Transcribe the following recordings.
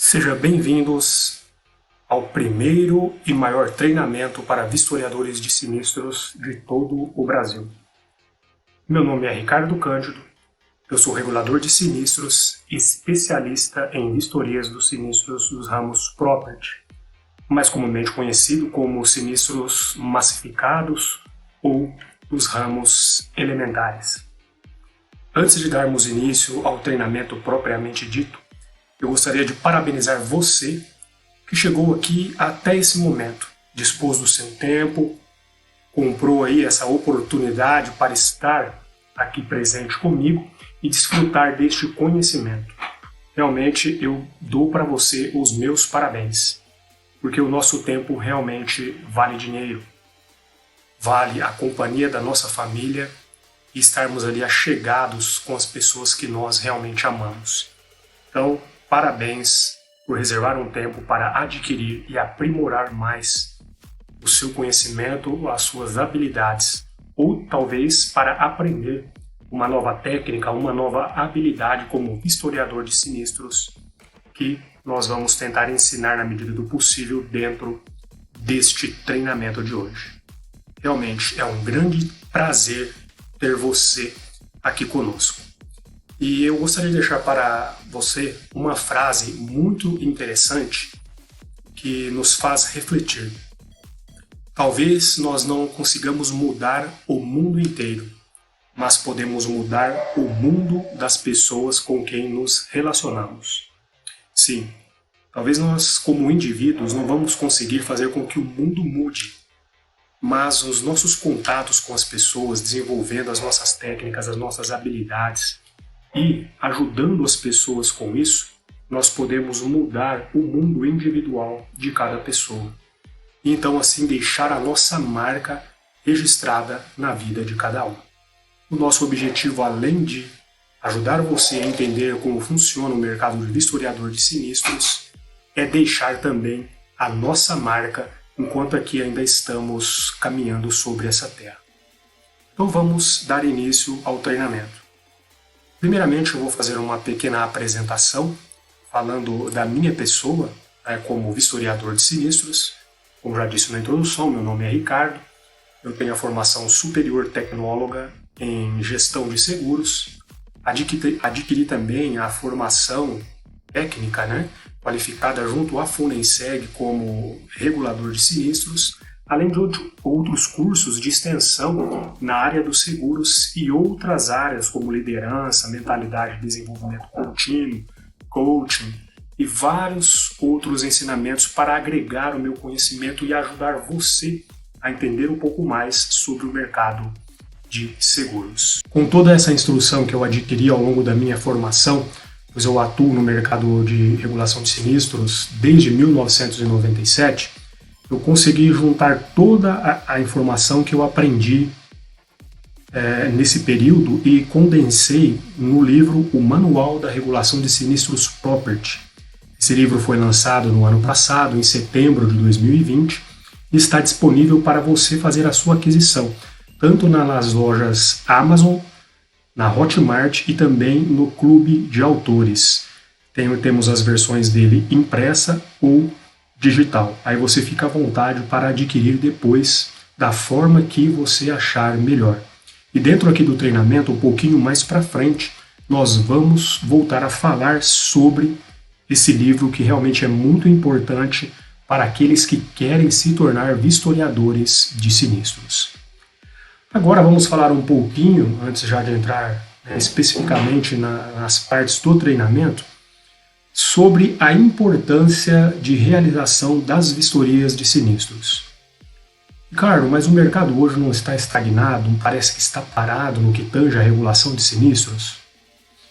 Sejam bem-vindos ao primeiro e maior treinamento para vistoriadores de sinistros de todo o Brasil. Meu nome é Ricardo Cândido, eu sou regulador de sinistros e especialista em vistorias dos sinistros dos ramos Property, mais comumente conhecido como sinistros massificados ou dos ramos elementares. Antes de darmos início ao treinamento propriamente dito, eu gostaria de parabenizar você que chegou aqui até esse momento, dispôs do seu tempo, comprou aí essa oportunidade para estar aqui presente comigo e desfrutar deste conhecimento. Realmente eu dou para você os meus parabéns, porque o nosso tempo realmente vale dinheiro, vale a companhia da nossa família e estarmos ali achegados com as pessoas que nós realmente amamos. Então, parabéns por reservar um tempo para adquirir e aprimorar mais o seu conhecimento, as suas habilidades, ou talvez para aprender uma nova técnica, uma nova habilidade como historiador de sinistros, que nós vamos tentar ensinar na medida do possível dentro deste treinamento de hoje. Realmente é um grande prazer ter você aqui conosco. E eu gostaria de deixar para você uma frase muito interessante que nos faz refletir. Talvez nós não consigamos mudar o mundo inteiro, mas podemos mudar o mundo das pessoas com quem nos relacionamos. Sim, talvez nós, como indivíduos, não vamos conseguir fazer com que o mundo mude, mas os nossos contatos com as pessoas, desenvolvendo as nossas técnicas, as nossas habilidades, e ajudando as pessoas com isso, nós podemos mudar o mundo individual de cada pessoa. E então assim deixar a nossa marca registrada na vida de cada um. O nosso objetivo, além de ajudar você a entender como funciona o mercado de vistoriador de sinistros, é deixar também a nossa marca enquanto aqui ainda estamos caminhando sobre essa terra. Então vamos dar início ao treinamento. Primeiramente, eu vou fazer uma pequena apresentação falando da minha pessoa como vistoriador de sinistros. Como já disse na introdução, meu nome é Ricardo, eu tenho a formação superior tecnóloga em gestão de seguros, adquiri também a formação técnica, qualificada junto à Funenseg como regulador de sinistros, além de outros cursos de extensão na área dos seguros e outras áreas como liderança, mentalidade de desenvolvimento contínuo, coaching e vários outros ensinamentos para agregar o meu conhecimento e ajudar você a entender um pouco mais sobre o mercado de seguros. Com toda essa instrução que eu adquiri ao longo da minha formação, pois eu atuo no mercado de regulação de sinistros desde 1997, eu consegui juntar toda a informação que eu aprendi nesse período e condensei no livro O Manual da Regulação de Sinistros Property. Esse livro foi lançado no ano passado, em setembro de 2020, e está disponível para você fazer a sua aquisição, tanto nas lojas Amazon, na Hotmart e também no Clube de Autores. Temos as versões dele impressa ou digital. Aí você fica à vontade para adquirir depois da forma que você achar melhor. E dentro aqui do treinamento, um pouquinho mais para frente, nós vamos voltar a falar sobre esse livro que realmente é muito importante para aqueles que querem se tornar vistoriadores de sinistros. Agora vamos falar um pouquinho, antes já de entrar especificamente nas partes do treinamento, sobre a importância de realização das vistorias de sinistros. Ricardo, mas o mercado hoje não está estagnado, parece que está parado no que tange a regulação de sinistros?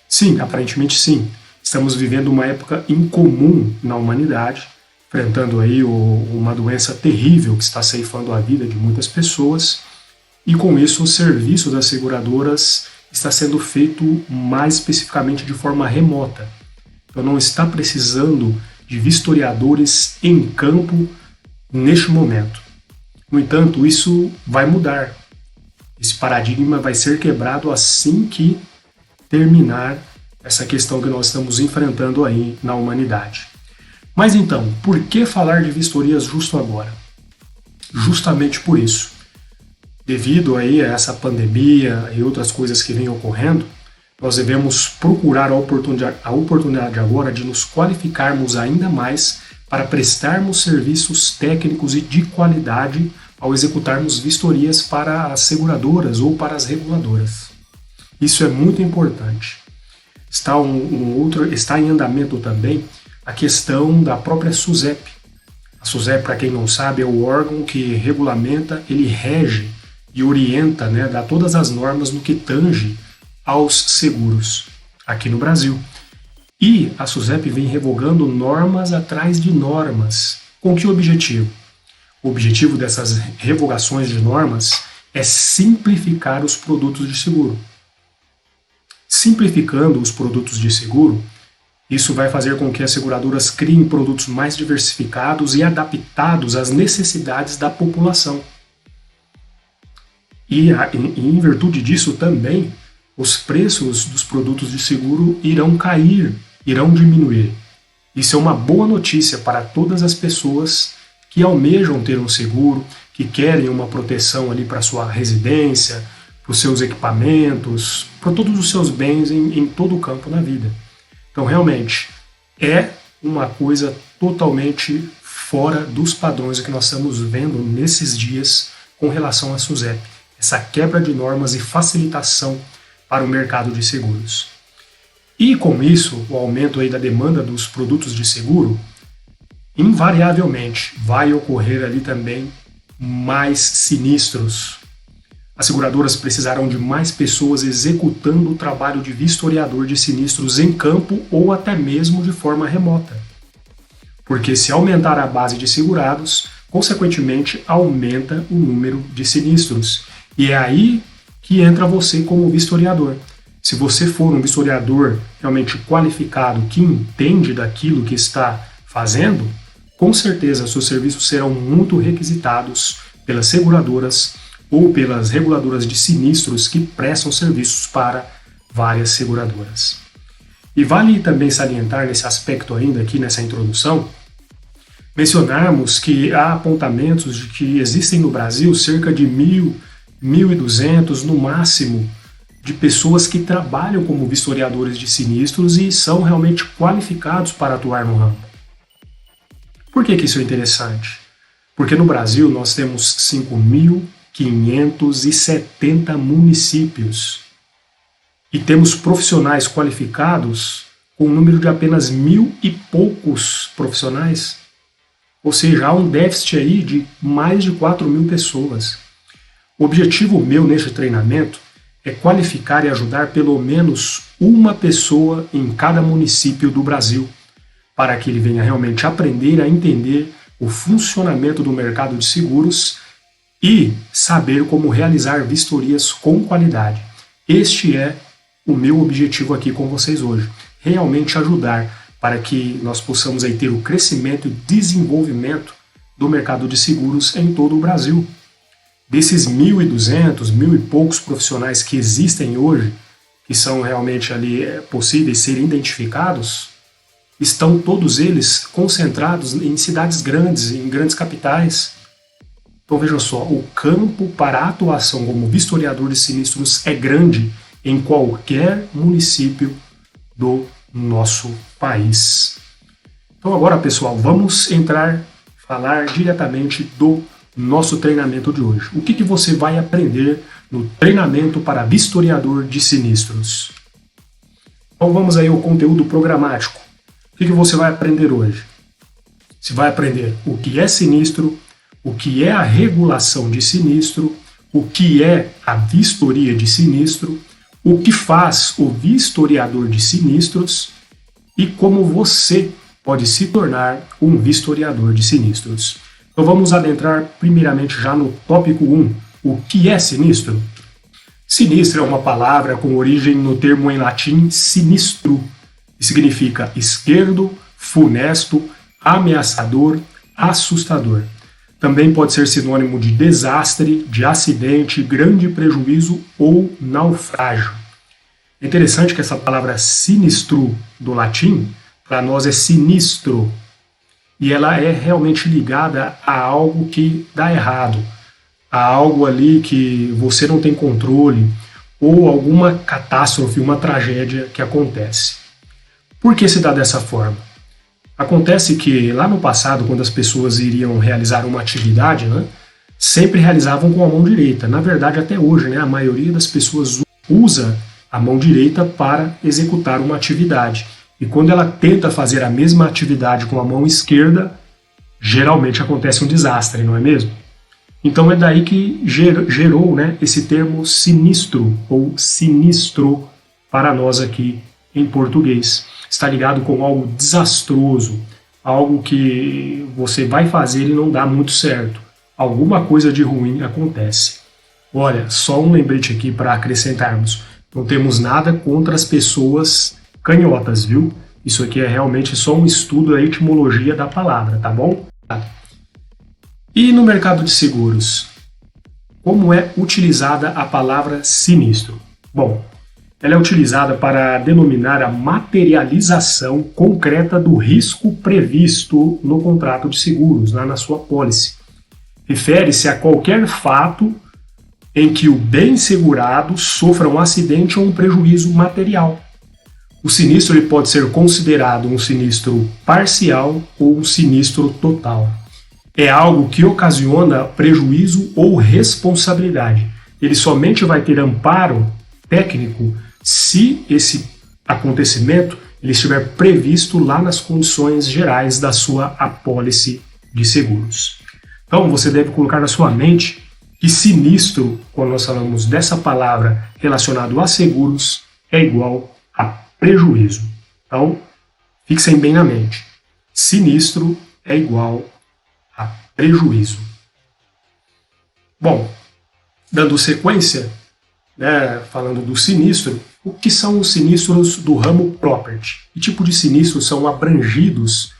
Sim, aparentemente sim. Estamos vivendo uma época incomum na humanidade, enfrentando aí uma doença terrível que está ceifando a vida de muitas pessoas, e com isso o serviço das seguradoras está sendo feito mais especificamente de forma remota. Então não está precisando de vistoriadores em campo neste momento. No entanto, isso vai mudar. Esse paradigma vai ser quebrado assim que terminar essa questão que nós estamos enfrentando aí na humanidade. Mas então, por que falar de vistorias justo agora? Justamente por isso. Devido aí a essa pandemia e outras coisas que vêm ocorrendo, nós devemos procurar a oportunidade agora de nos qualificarmos ainda mais para prestarmos serviços técnicos e de qualidade ao executarmos vistorias para as seguradoras ou para as reguladoras. Isso é muito importante. Está em andamento também a questão da própria SUSEP. A SUSEP, para quem não sabe, é o órgão que regulamenta, ele rege e orienta, dá todas as normas no que tange aos seguros aqui no Brasil. E a SUSEP vem revogando normas atrás de normas. Com que objetivo? O objetivo dessas revogações de normas é simplificar os produtos de seguro. Simplificando os produtos de seguro, isso vai fazer com que as seguradoras criem produtos mais diversificados e adaptados às necessidades da população. E em virtude disso também, os preços dos produtos de seguro irão cair, irão diminuir. Isso é uma boa notícia para todas as pessoas que almejam ter um seguro, que querem uma proteção ali para sua residência, para os seus equipamentos, para todos os seus bens em todo o campo da vida. Então, realmente, é uma coisa totalmente fora dos padrões que nós estamos vendo nesses dias com relação à SUSEP. Essa quebra de normas e facilitação para o mercado de seguros. E com isso, o aumento aí da demanda dos produtos de seguro, invariavelmente vai ocorrer ali também mais sinistros. As seguradoras precisarão de mais pessoas executando o trabalho de vistoriador de sinistros em campo ou até mesmo de forma remota. Porque se aumentar a base de segurados, consequentemente aumenta o número de sinistros. E é aí que entra você como vistoriador. Se você for um vistoriador realmente qualificado, que entende daquilo que está fazendo, com certeza seus serviços serão muito requisitados pelas seguradoras ou pelas reguladoras de sinistros que prestam serviços para várias seguradoras. E vale também salientar nesse aspecto ainda aqui nessa introdução, mencionarmos que há apontamentos de que existem no Brasil cerca de 1.200 no máximo de pessoas que trabalham como vistoriadores de sinistros e são realmente qualificados para atuar no ramo. Por que isso é interessante? Porque no Brasil nós temos 5.570 municípios e temos profissionais qualificados com um número de apenas 1.000 e poucos profissionais. Ou seja, há um déficit aí de mais de 4.000 pessoas. O objetivo meu neste treinamento é qualificar e ajudar pelo menos uma pessoa em cada município do Brasil, para que ele venha realmente aprender a entender o funcionamento do mercado de seguros e saber como realizar vistorias com qualidade. Este é o meu objetivo aqui com vocês hoje, realmente ajudar para que nós possamos aí ter o crescimento e desenvolvimento do mercado de seguros em todo o Brasil. Desses 1.200, 1.000 e poucos profissionais que existem hoje, que são realmente ali possíveis serem identificados, estão todos eles concentrados em cidades grandes, em grandes capitais. Então veja só, o campo para a atuação como vistoriador de sinistros é grande em qualquer município do nosso país. Então agora, pessoal, vamos falar diretamente do nosso treinamento de hoje. O que você vai aprender no treinamento para vistoriador de sinistros? Então vamos aí ao conteúdo programático. O que você vai aprender hoje? Você vai aprender o que é sinistro, o que é a regulação de sinistro, o que é a vistoria de sinistro, o que faz o vistoriador de sinistros e como você pode se tornar um vistoriador de sinistros. Então vamos adentrar primeiramente já no tópico 1. O que é sinistro? Sinistro é uma palavra com origem no termo em latim sinistro, que significa esquerdo, funesto, ameaçador, assustador. Também pode ser sinônimo de desastre, de acidente, grande prejuízo ou naufrágio. É interessante que essa palavra sinistro do latim, para nós é sinistro. e ela é realmente ligada a algo que dá errado, a algo ali que você não tem controle, ou alguma catástrofe, uma tragédia que acontece. Por que se dá dessa forma? Acontece que lá no passado, quando as pessoas iriam realizar uma atividade, né, sempre realizavam com a mão direita. Na verdade, até hoje, né, a maioria das pessoas usa a mão direita para executar uma atividade. E quando ela tenta fazer a mesma atividade com a mão esquerda, geralmente acontece um desastre, não é mesmo? Então é daí que gerou, né, esse termo sinistro ou sinistro para nós aqui em português. Está ligado com algo desastroso, algo que você vai fazer e não dá muito certo. Alguma coisa de ruim acontece. Olha, só um lembrete aqui para acrescentarmos. Não temos nada contra as pessoas canhotas, viu? Isso aqui é realmente só um estudo da etimologia da palavra, tá bom? E no mercado de seguros, como é utilizada a palavra sinistro? Bom, ela é utilizada para denominar a materialização concreta do risco previsto no contrato de seguros, lá na sua pólice. Refere-se a qualquer fato em que o bem segurado sofra um acidente ou um prejuízo material. O sinistro ele pode ser considerado um sinistro parcial ou um sinistro total. É algo que ocasiona prejuízo ou responsabilidade. Ele somente vai ter amparo técnico se esse acontecimento ele estiver previsto lá nas condições gerais da sua apólice de seguros. Então você deve colocar na sua mente que sinistro, quando nós falamos dessa palavra relacionado a seguros, é igual a prejuízo. Então, fixem bem na mente. Sinistro é igual a prejuízo. Bom, dando sequência, né, falando do sinistro, o que são os sinistros do ramo property? Que tipo de sinistros são abrangidos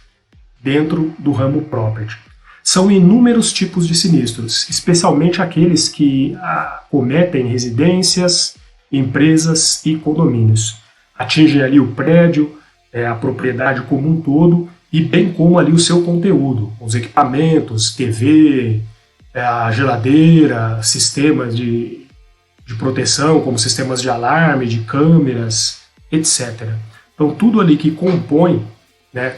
dentro do ramo property? São inúmeros tipos de sinistros, especialmente aqueles que acometem residências, empresas e condomínios. Atingem ali o prédio, a propriedade como um todo, e bem como ali o seu conteúdo, os equipamentos, TV, a geladeira, sistemas de proteção, como sistemas de alarme, de câmeras, etc. Então tudo ali que compõe, né,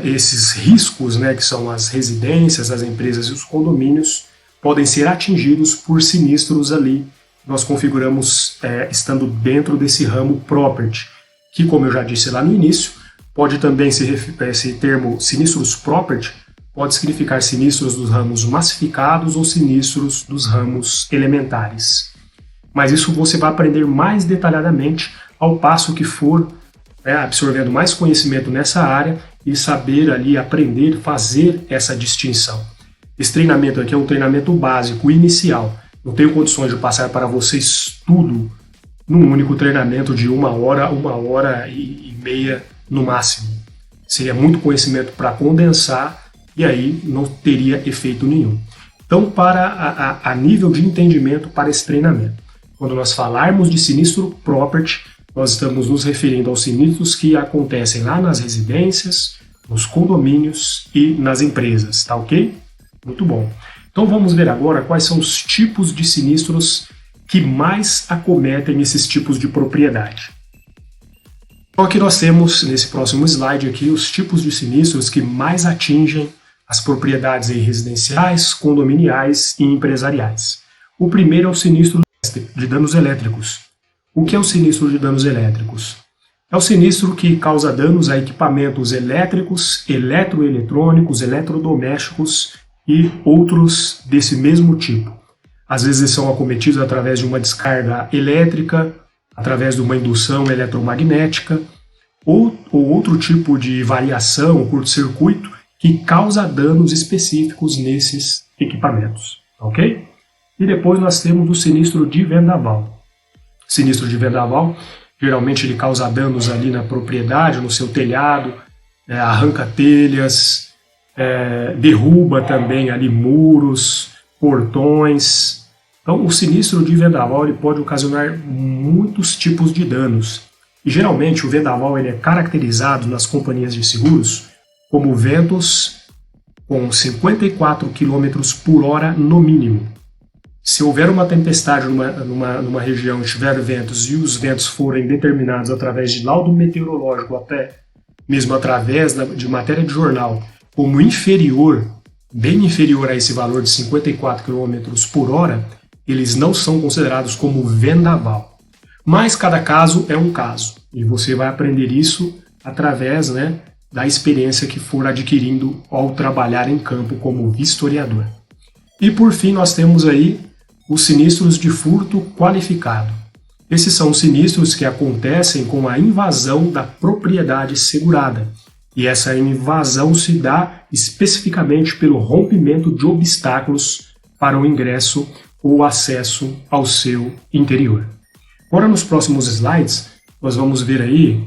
esses riscos, né, que são as residências, as empresas e os condomínios, podem ser atingidos por sinistros ali. Nós configuramos estando dentro desse ramo property, que, como eu já disse lá no início, pode também esse termo sinistros property pode significar sinistros dos ramos massificados ou sinistros dos ramos elementares. Mas isso você vai aprender mais detalhadamente ao passo que for absorvendo mais conhecimento nessa área e saber ali aprender, fazer essa distinção. Esse treinamento aqui é um treinamento básico, inicial. Não tenho condições de passar para vocês tudo num único treinamento de uma hora e meia no máximo. Seria muito conhecimento para condensar e aí não teria efeito nenhum. Então, para a nível de entendimento para esse treinamento, quando nós falarmos de sinistro property, nós estamos nos referindo aos sinistros que acontecem lá nas residências, nos condomínios e nas empresas, tá ok? Muito bom. Então vamos ver agora quais são os tipos de sinistros que mais acometem esses tipos de propriedade. Então aqui nós temos, nesse próximo slide aqui, os tipos de sinistros que mais atingem as propriedades residenciais, condominiais e empresariais. O primeiro é o sinistro de danos elétricos. O que é o sinistro de danos elétricos? É o sinistro que causa danos a equipamentos elétricos, eletroeletrônicos, eletrodomésticos e outros desse mesmo tipo. Às vezes são acometidos através de uma descarga elétrica, através de uma indução eletromagnética ou outro tipo de variação, curto-circuito, que causa danos específicos nesses equipamentos. Ok? E depois nós temos o sinistro de vendaval. Sinistro de vendaval, geralmente ele causa danos ali na propriedade, no seu telhado, arranca telhas, derruba também ali muros, portões. Então o sinistro de vendaval ele pode ocasionar muitos tipos de danos. E geralmente o vendaval ele é caracterizado nas companhias de seguros como ventos com 54 km por hora no mínimo. Se houver uma tempestade numa região e tiver ventos e os ventos forem determinados através de laudo meteorológico, até mesmo através de matéria de jornal, como inferior, bem inferior a esse valor de 54 km por hora, eles não são considerados como vendaval. Mas cada caso é um caso, e você vai aprender isso através, da experiência que for adquirindo ao trabalhar em campo como vistoriador. E por fim nós temos aí os sinistros de furto qualificado. Esses são sinistros que acontecem com a invasão da propriedade segurada. E essa invasão se dá especificamente pelo rompimento de obstáculos para o ingresso ou acesso ao seu interior. Agora, nos próximos slides, nós vamos ver aí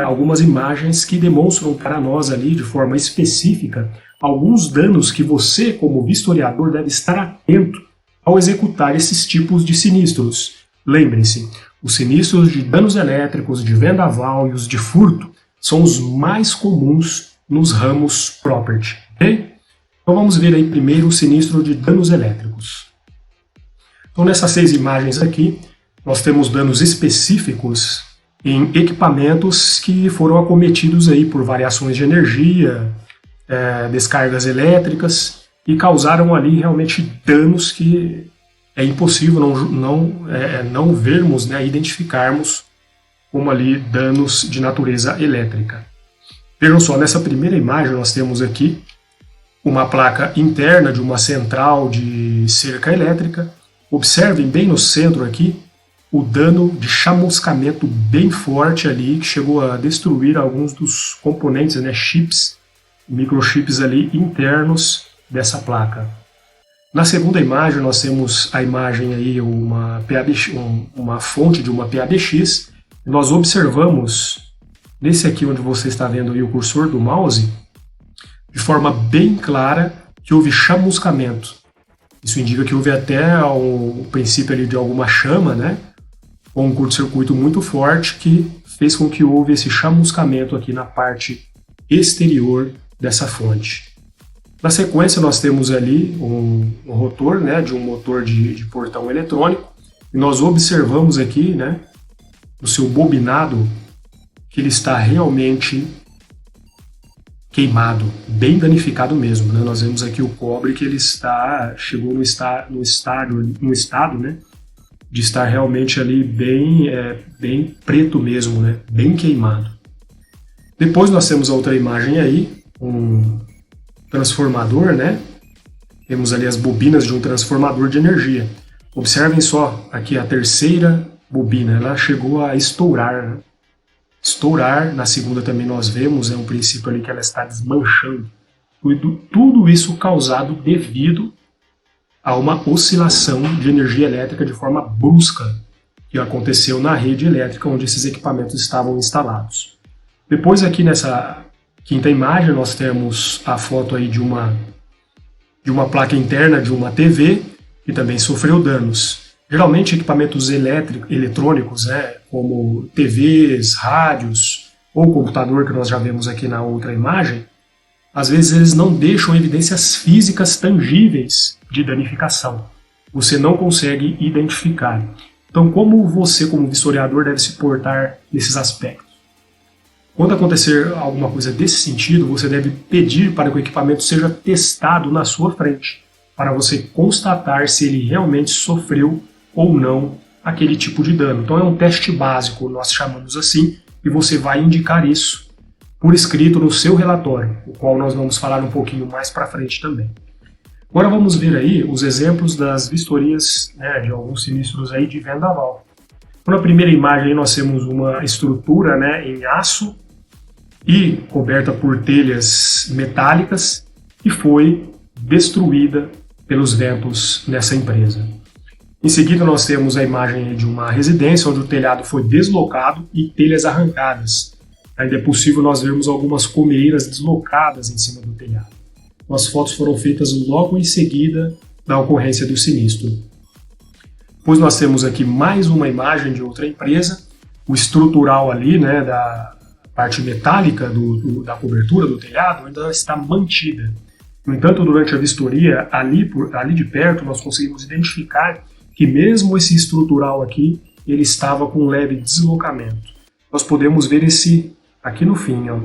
algumas imagens que demonstram para nós ali, de forma específica, alguns danos que você, como vistoriador, deve estar atento ao executar esses tipos de sinistros. Lembrem-se, os sinistros de danos elétricos, de vendaval e os de furto são os mais comuns nos ramos property. Okay? Então vamos ver aí primeiro o sinistro de danos elétricos. Então nessas 6 imagens aqui, nós temos danos específicos em equipamentos que foram acometidos aí por variações de energia, descargas elétricas, e causaram ali realmente danos que é impossível não vermos, identificarmos como ali danos de natureza elétrica. Vejam só, nessa primeira imagem nós temos aqui uma placa interna de uma central de cerca elétrica. Observem bem no centro aqui o dano de chamuscamento bem forte ali, que chegou a destruir alguns dos componentes, chips, microchips ali internos dessa placa. Na segunda imagem nós temos a imagem aí, uma fonte de uma PABX. Nós observamos, nesse aqui onde você está vendo aí o cursor do mouse, de forma bem clara que houve chamuscamento. Isso indica que houve até o princípio ali de alguma chama, ou um curto-circuito muito forte que fez com que houve esse chamuscamento aqui na parte exterior dessa fonte. Na sequência nós temos ali um rotor, de um motor de portão eletrônico, e nós observamos aqui, no seu bobinado, que ele está realmente queimado, bem danificado mesmo. Nós vemos aqui o cobre que ele chegou no estado, de estar realmente ali bem preto mesmo, bem queimado. Depois nós temos a outra imagem aí, um transformador, Temos ali as bobinas de um transformador de energia. Observem só aqui a terceira bobina, ela chegou a estourar. Estourar, na segunda também nós vemos, um princípio ali que ela está desmanchando. Tudo isso causado devido a uma oscilação de energia elétrica de forma brusca que aconteceu na rede elétrica onde esses equipamentos estavam instalados. Depois aqui nessa quinta imagem nós temos a foto aí de uma placa interna de uma TV que também sofreu danos. Geralmente equipamentos eletrônicos, como TVs, rádios ou computador, que nós já vemos aqui na outra imagem, às vezes eles não deixam evidências físicas tangíveis de danificação. Você não consegue identificar. Então, como você, como vistoriador, deve se portar nesses aspectos? Quando acontecer alguma coisa desse sentido, você deve pedir para que o equipamento seja testado na sua frente, para você constatar se ele realmente sofreu ou não aquele tipo de dano. Então é um teste básico, nós chamamos assim, e você vai indicar isso por escrito no seu relatório, o qual nós vamos falar um pouquinho mais para frente também. Agora vamos ver aí os exemplos das vistorias de alguns sinistros aí de vendaval. Na primeira imagem aí nós temos uma estrutura em aço e coberta por telhas metálicas que foi destruída pelos ventos nessa empresa. Em seguida nós temos a imagem de uma residência onde o telhado foi deslocado e telhas arrancadas. Ainda é possível nós vermos algumas comeiras deslocadas em cima do telhado. As fotos foram feitas logo em seguida da ocorrência do sinistro. Depois nós temos aqui mais uma imagem de outra empresa, o estrutural ali, parte metálica da cobertura do telhado ainda está mantida. No entanto, durante a vistoria, ali de perto, nós conseguimos identificar que mesmo esse estrutural aqui, ele estava com um leve deslocamento. Nós podemos ver esse aqui no fim, ó.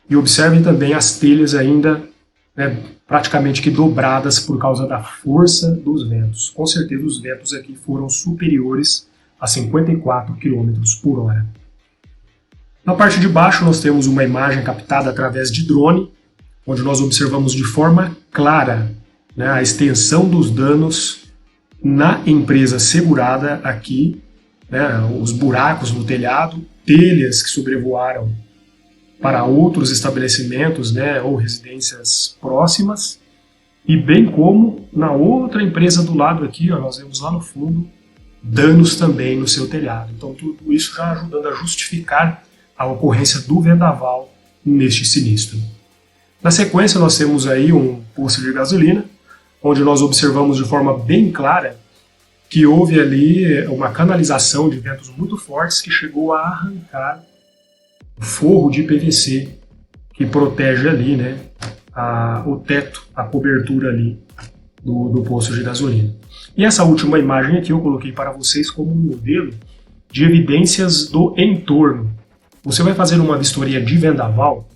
E observem também as telhas ainda, né, praticamente que dobradas por causa da força dos ventos. Com certeza os ventos aqui foram superiores a 54 km por hora. Na parte de baixo nós temos uma imagem captada através de drone, onde nós observamos de forma clara, né, a extensão dos danos na empresa segurada aqui, né, os buracos no telhado, telhas que sobrevoaram para outros estabelecimentos, né, ou residências próximas, e bem como na outra empresa do lado aqui, ó, nós vemos lá no fundo, danos também no seu telhado. Então tudo isso já ajudando a justificar a ocorrência do vendaval neste sinistro. Na sequência nós temos aí um posto de gasolina, onde nós observamos de forma bem clara que houve ali uma canalização de ventos muito fortes que chegou a arrancar o forro de PVC que protege ali, né, o teto, a cobertura ali do posto de gasolina. E essa última imagem aqui eu coloquei para vocês como um modelo de evidências do entorno. Você vai fazer uma vistoria de vendaval,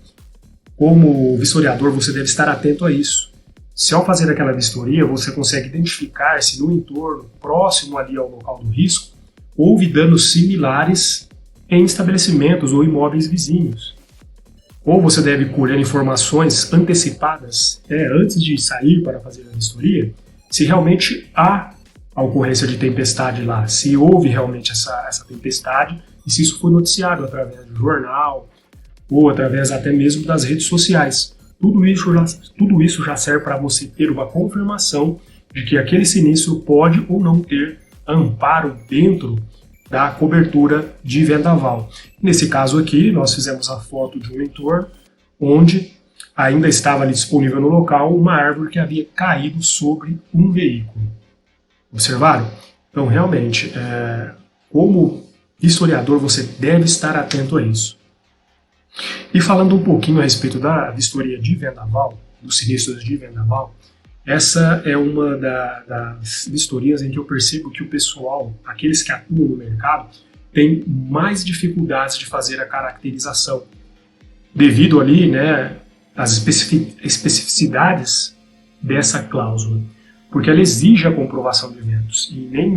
como vistoriador você deve estar atento a isso. Se ao fazer aquela vistoria você consegue identificar se no entorno, próximo ali ao local do risco, houve danos similares em estabelecimentos ou imóveis vizinhos. Ou você deve colher informações antecipadas, antes de sair para fazer a vistoria, se realmente há a ocorrência de tempestade lá, se houve realmente essa tempestade e se isso foi noticiado através do jornal ou através até mesmo das redes sociais. Tudo isso já serve para você ter uma confirmação de que aquele sinistro pode ou não ter amparo dentro da cobertura de vendaval. Nesse caso aqui, nós fizemos a foto de um entorno onde ainda estava ali disponível no local uma árvore que havia caído sobre um veículo. Observaram? Então, realmente, como historiador, você deve estar atento a isso. E falando um pouquinho a respeito da vistoria de vendaval, dos sinistros de vendaval, essa é uma das vistorias em que eu percebo que o pessoal, aqueles que atuam no mercado, tem mais dificuldades de fazer a caracterização, devido ali, né, às especificidades dessa cláusula, porque ela exige a comprovação de eventos e nem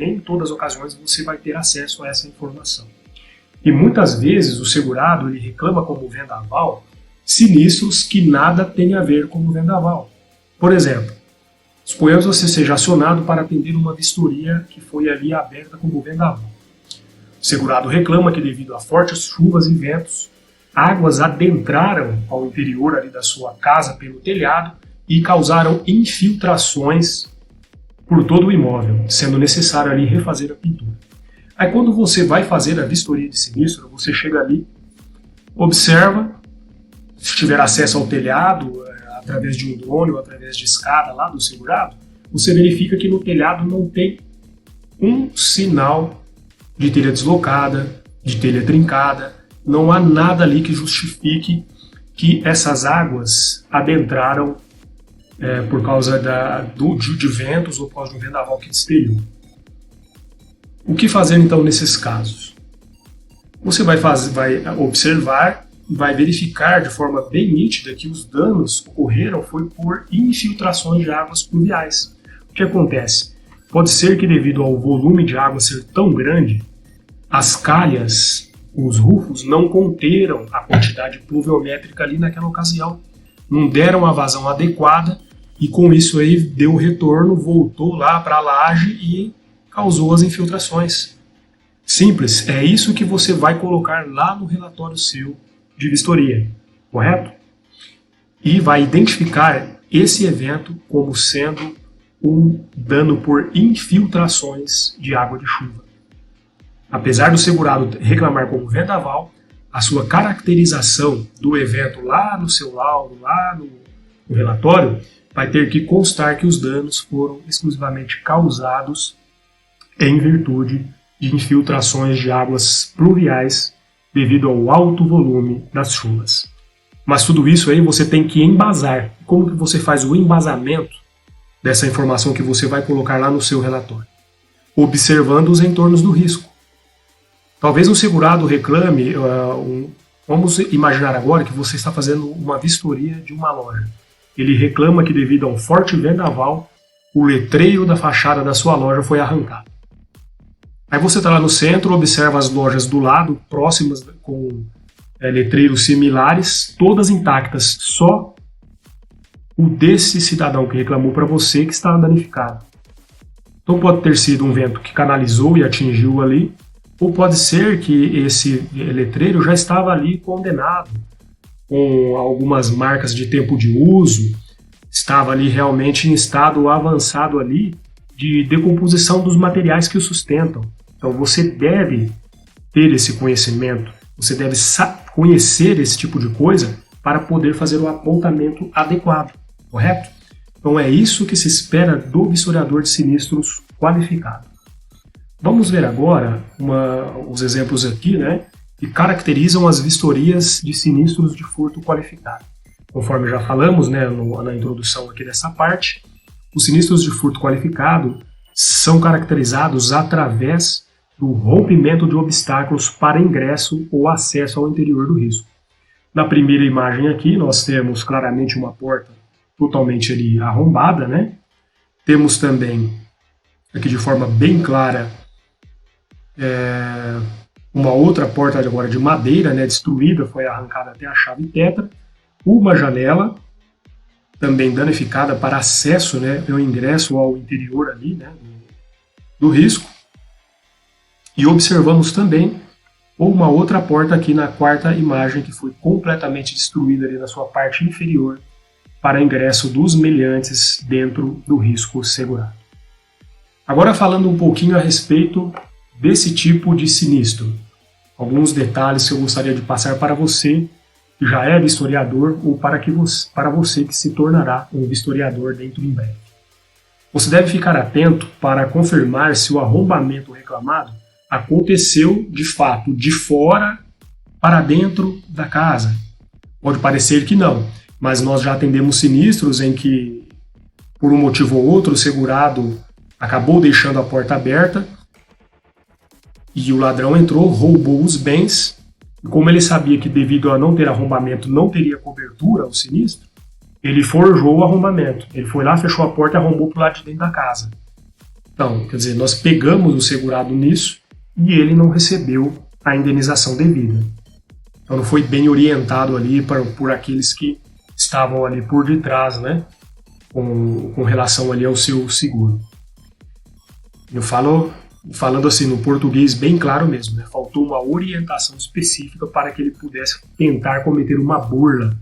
em todas as ocasiões você vai ter acesso a essa informação. E muitas vezes o segurado ele reclama como vendaval sinistros que nada tem a ver com o vendaval. Por exemplo, suponhamos você seja acionado para atender uma vistoria que foi ali aberta como vendaval. O segurado reclama que devido a fortes chuvas e ventos, águas adentraram ao interior ali da sua casa pelo telhado e causaram infiltrações por todo o imóvel, sendo necessário ali refazer a pintura. Aí quando você vai fazer a vistoria de sinistro, você chega ali, observa, se tiver acesso ao telhado, através de um drone ou através de escada lá do segurado, você verifica que no telhado não tem um sinal de telha deslocada, de telha trincada, não há nada ali que justifique que essas águas adentraram por causa de ventos ou por causa de um vendaval que despelhou. O que fazer então nesses casos? Você vai observar e vai verificar de forma bem nítida que os danos ocorreram foi por infiltrações de águas pluviais. O que acontece? Pode ser que devido ao volume de água ser tão grande, as calhas, os rufos não conteram a quantidade pluviométrica ali naquela ocasião, não deram a vazão adequada e com isso aí deu o retorno, voltou lá para a laje e causou as infiltrações. Simples, é isso que você vai colocar lá no relatório seu de vistoria, correto? E vai identificar esse evento como sendo um dano por infiltrações de água de chuva. Apesar do segurado reclamar como vendaval, a sua caracterização do evento lá no seu laudo, lá no relatório, vai ter que constar que os danos foram exclusivamente causados em virtude de infiltrações de águas pluviais devido ao alto volume das chuvas. Mas tudo isso aí você tem que embasar. Como que você faz o embasamento dessa informação que você vai colocar lá no seu relatório? Observando os entornos do risco. Talvez um segurado reclame, vamos imaginar agora que você está fazendo uma vistoria de uma loja. Ele reclama que devido a um forte vendaval, o letreiro da fachada da sua loja foi arrancado. Aí você está lá no centro, observa as lojas do lado, próximas, com letreiros similares, todas intactas, só o desse cidadão que reclamou para você que está danificado. Então pode ter sido um vento que canalizou e atingiu ali, ou pode ser que esse letreiro já estava ali condenado, com algumas marcas de tempo de uso, estava ali realmente em estado avançado ali de decomposição dos materiais que o sustentam. Então você deve ter esse conhecimento, você deve conhecer esse tipo de coisa para poder fazer o apontamento adequado, correto? Então é isso que se espera do vistoriador de sinistros qualificado. Vamos ver agora os exemplos aqui, né, que caracterizam as vistorias de sinistros de furto qualificado. Conforme já falamos, né, na introdução aqui dessa parte, os sinistros de furto qualificado são caracterizados através do rompimento de obstáculos para ingresso ou acesso ao interior do risco. Na primeira imagem aqui, nós temos claramente uma porta totalmente ali arrombada, né? Temos também, aqui de forma bem clara, uma outra porta agora de madeira, né, destruída, foi arrancada até a chave tetra, uma janela também danificada para acesso, né, o ingresso ao interior ali, né, do risco. E observamos também uma outra porta aqui na quarta imagem que foi completamente destruída ali na sua parte inferior para ingresso dos meliantes dentro do risco segurado. Agora falando um pouquinho a respeito desse tipo de sinistro. Alguns detalhes que eu gostaria de passar para você que já é vistoriador ou para você que se tornará um vistoriador dentro em breve. Você deve ficar atento para confirmar se o arrombamento reclamado aconteceu de fato de fora para dentro da casa. Pode parecer que não, mas nós já atendemos sinistros em que, por um motivo ou outro, o segurado acabou deixando a porta aberta e o ladrão entrou, roubou os bens, e como ele sabia que devido a não ter arrombamento não teria cobertura ao sinistro, ele forjou o arrombamento. Ele foi lá, fechou a porta e arrombou para o lado de dentro da casa. Então, quer dizer, nós pegamos o segurado nisso e ele não recebeu a indenização devida. Então não foi bem orientado ali por aqueles que estavam ali por detrás, né, com relação ali ao seu seguro. Eu falando assim no português bem claro mesmo, né? Faltou uma orientação específica para que ele pudesse tentar cometer uma burla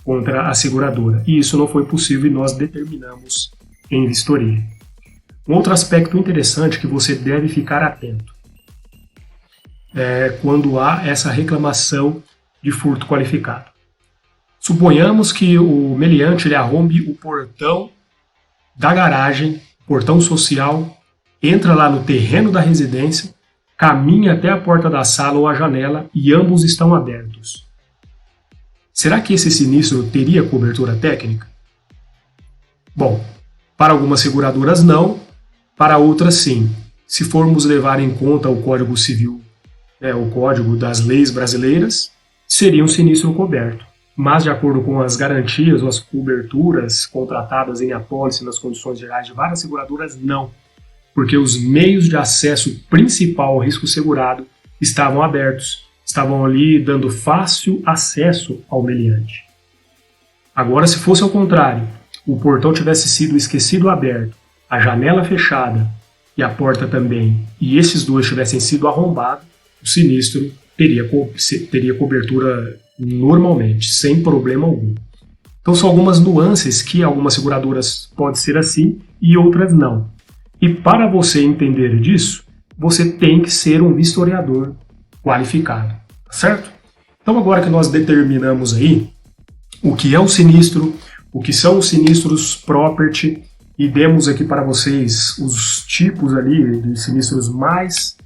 contra a seguradora. E isso não foi possível e nós determinamos em vistoria. Um outro aspecto interessante que você deve ficar atento é quando há essa reclamação de furto qualificado. Suponhamos que o meliante ele arrombe o portão da garagem, portão social, entra lá no terreno da residência, caminha até a porta da sala ou a janela e ambos estão abertos. Será que esse sinistro teria cobertura técnica? Bom, para algumas seguradoras não, para outras sim. Se formos levar em conta o Código Civil, o Código das Leis Brasileiras, seria um sinistro coberto. Mas, de acordo com as garantias ou as coberturas contratadas em apólice nas condições gerais de várias seguradoras, não. Porque os meios de acesso principal ao risco segurado estavam abertos, estavam ali dando fácil acesso ao meliante. Agora, se fosse ao contrário, o portão tivesse sido esquecido aberto, a janela fechada e a porta também, e esses dois tivessem sido arrombados, o sinistro teria cobertura normalmente, sem problema algum. Então são algumas nuances que algumas seguradoras pode ser assim e outras não. E para você entender disso, você tem que ser um vistoriador qualificado, certo? Então agora que nós determinamos aí o que é um sinistro, o que são os sinistros property, e demos aqui para vocês os tipos ali de sinistros mais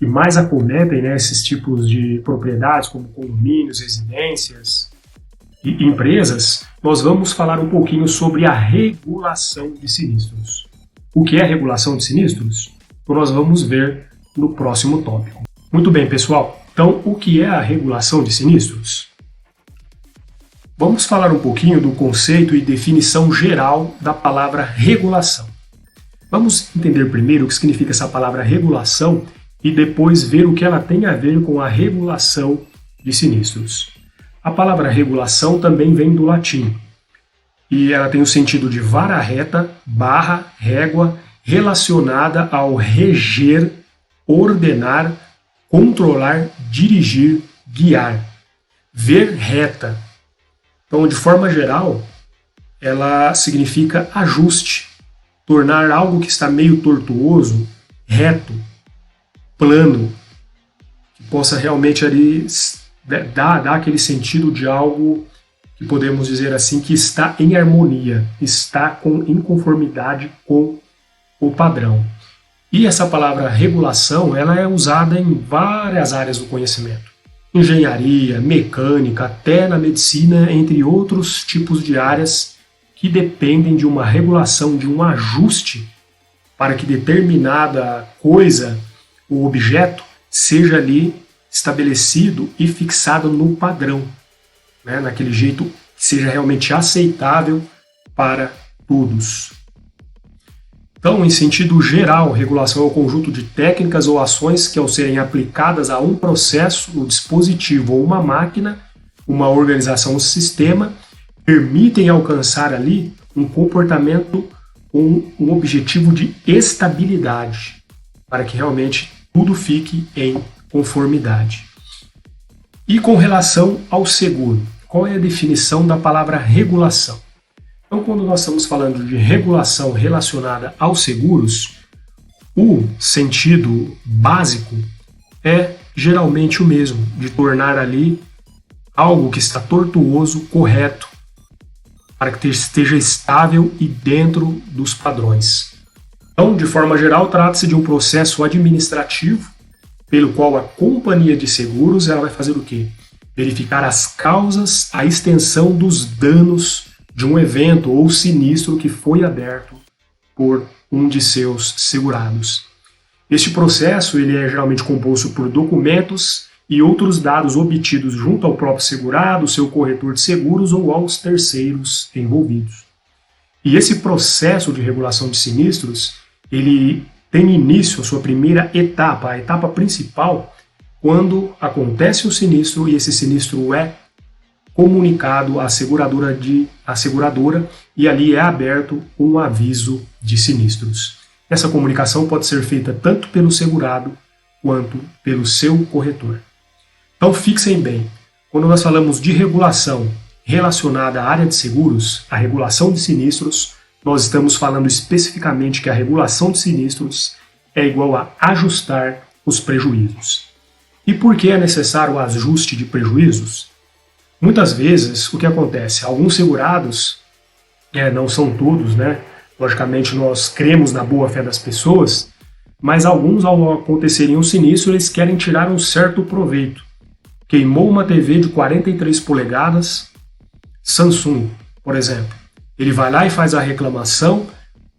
que mais acometem, né, esses tipos de propriedades, como condomínios, residências e empresas, nós vamos falar um pouquinho sobre a regulação de sinistros. O que é regulação de sinistros? Então nós vamos ver no próximo tópico. Muito bem, pessoal. Então, o que é a regulação de sinistros? Vamos falar um pouquinho do conceito e definição geral da palavra regulação. Vamos entender primeiro o que significa essa palavra regulação e depois ver o que ela tem a ver com a regulação de sinistros. A palavra regulação também vem do latim e ela tem o sentido de vara reta, barra, régua, relacionada ao reger, ordenar, controlar, dirigir, guiar, ver reta. Então, de forma geral, ela significa ajuste, tornar algo que está meio tortuoso, reto, plano, que possa realmente ali dar aquele sentido de algo que podemos dizer assim, que está em harmonia, está em conformidade com o padrão. E essa palavra regulação, ela é usada em várias áreas do conhecimento. Engenharia, mecânica, até na medicina, entre outros tipos de áreas que dependem de uma regulação, de um ajuste para que determinada coisa, o objeto, seja ali estabelecido e fixado no padrão, né? Naquele jeito que seja realmente aceitável para todos. Então, em sentido geral, regulação é o conjunto de técnicas ou ações que, ao serem aplicadas a um processo, um dispositivo ou uma máquina, uma organização ou sistema, permitem alcançar ali um comportamento com um objetivo de estabilidade, para que realmente tudo fique em conformidade. E com relação ao seguro, qual é a definição da palavra regulação? Então, quando nós estamos falando de regulação relacionada aos seguros, o sentido básico é geralmente o mesmo, de tornar ali algo que está tortuoso correto, para que esteja estável e dentro dos padrões. Então, de forma geral, trata-se de um processo administrativo pelo qual a companhia de seguros ela vai fazer o quê? Verificar as causas, a extensão dos danos de um evento ou sinistro que foi aberto por um de seus segurados. Este processo ele é geralmente composto por documentos e outros dados obtidos junto ao próprio segurado, seu corretor de seguros ou aos terceiros envolvidos. E esse processo de regulação de sinistros, ele tem início a sua primeira etapa, a etapa principal, quando acontece o sinistro e esse sinistro é comunicado à seguradora e ali é aberto um aviso de sinistros. Essa comunicação pode ser feita tanto pelo segurado quanto pelo seu corretor. Então fixem bem, quando nós falamos de regulação relacionada à área de seguros, a regulação de sinistros, nós estamos falando especificamente que a regulação de sinistros é igual a ajustar os prejuízos. E por que é necessário o ajuste de prejuízos? Muitas vezes, o que acontece? Alguns segurados, não são todos, né? Logicamente, nós cremos na boa-fé das pessoas, mas alguns, ao acontecerem um sinistro, eles querem tirar um certo proveito. Queimou uma TV de 43 polegadas, Samsung, por exemplo. Ele vai lá e faz a reclamação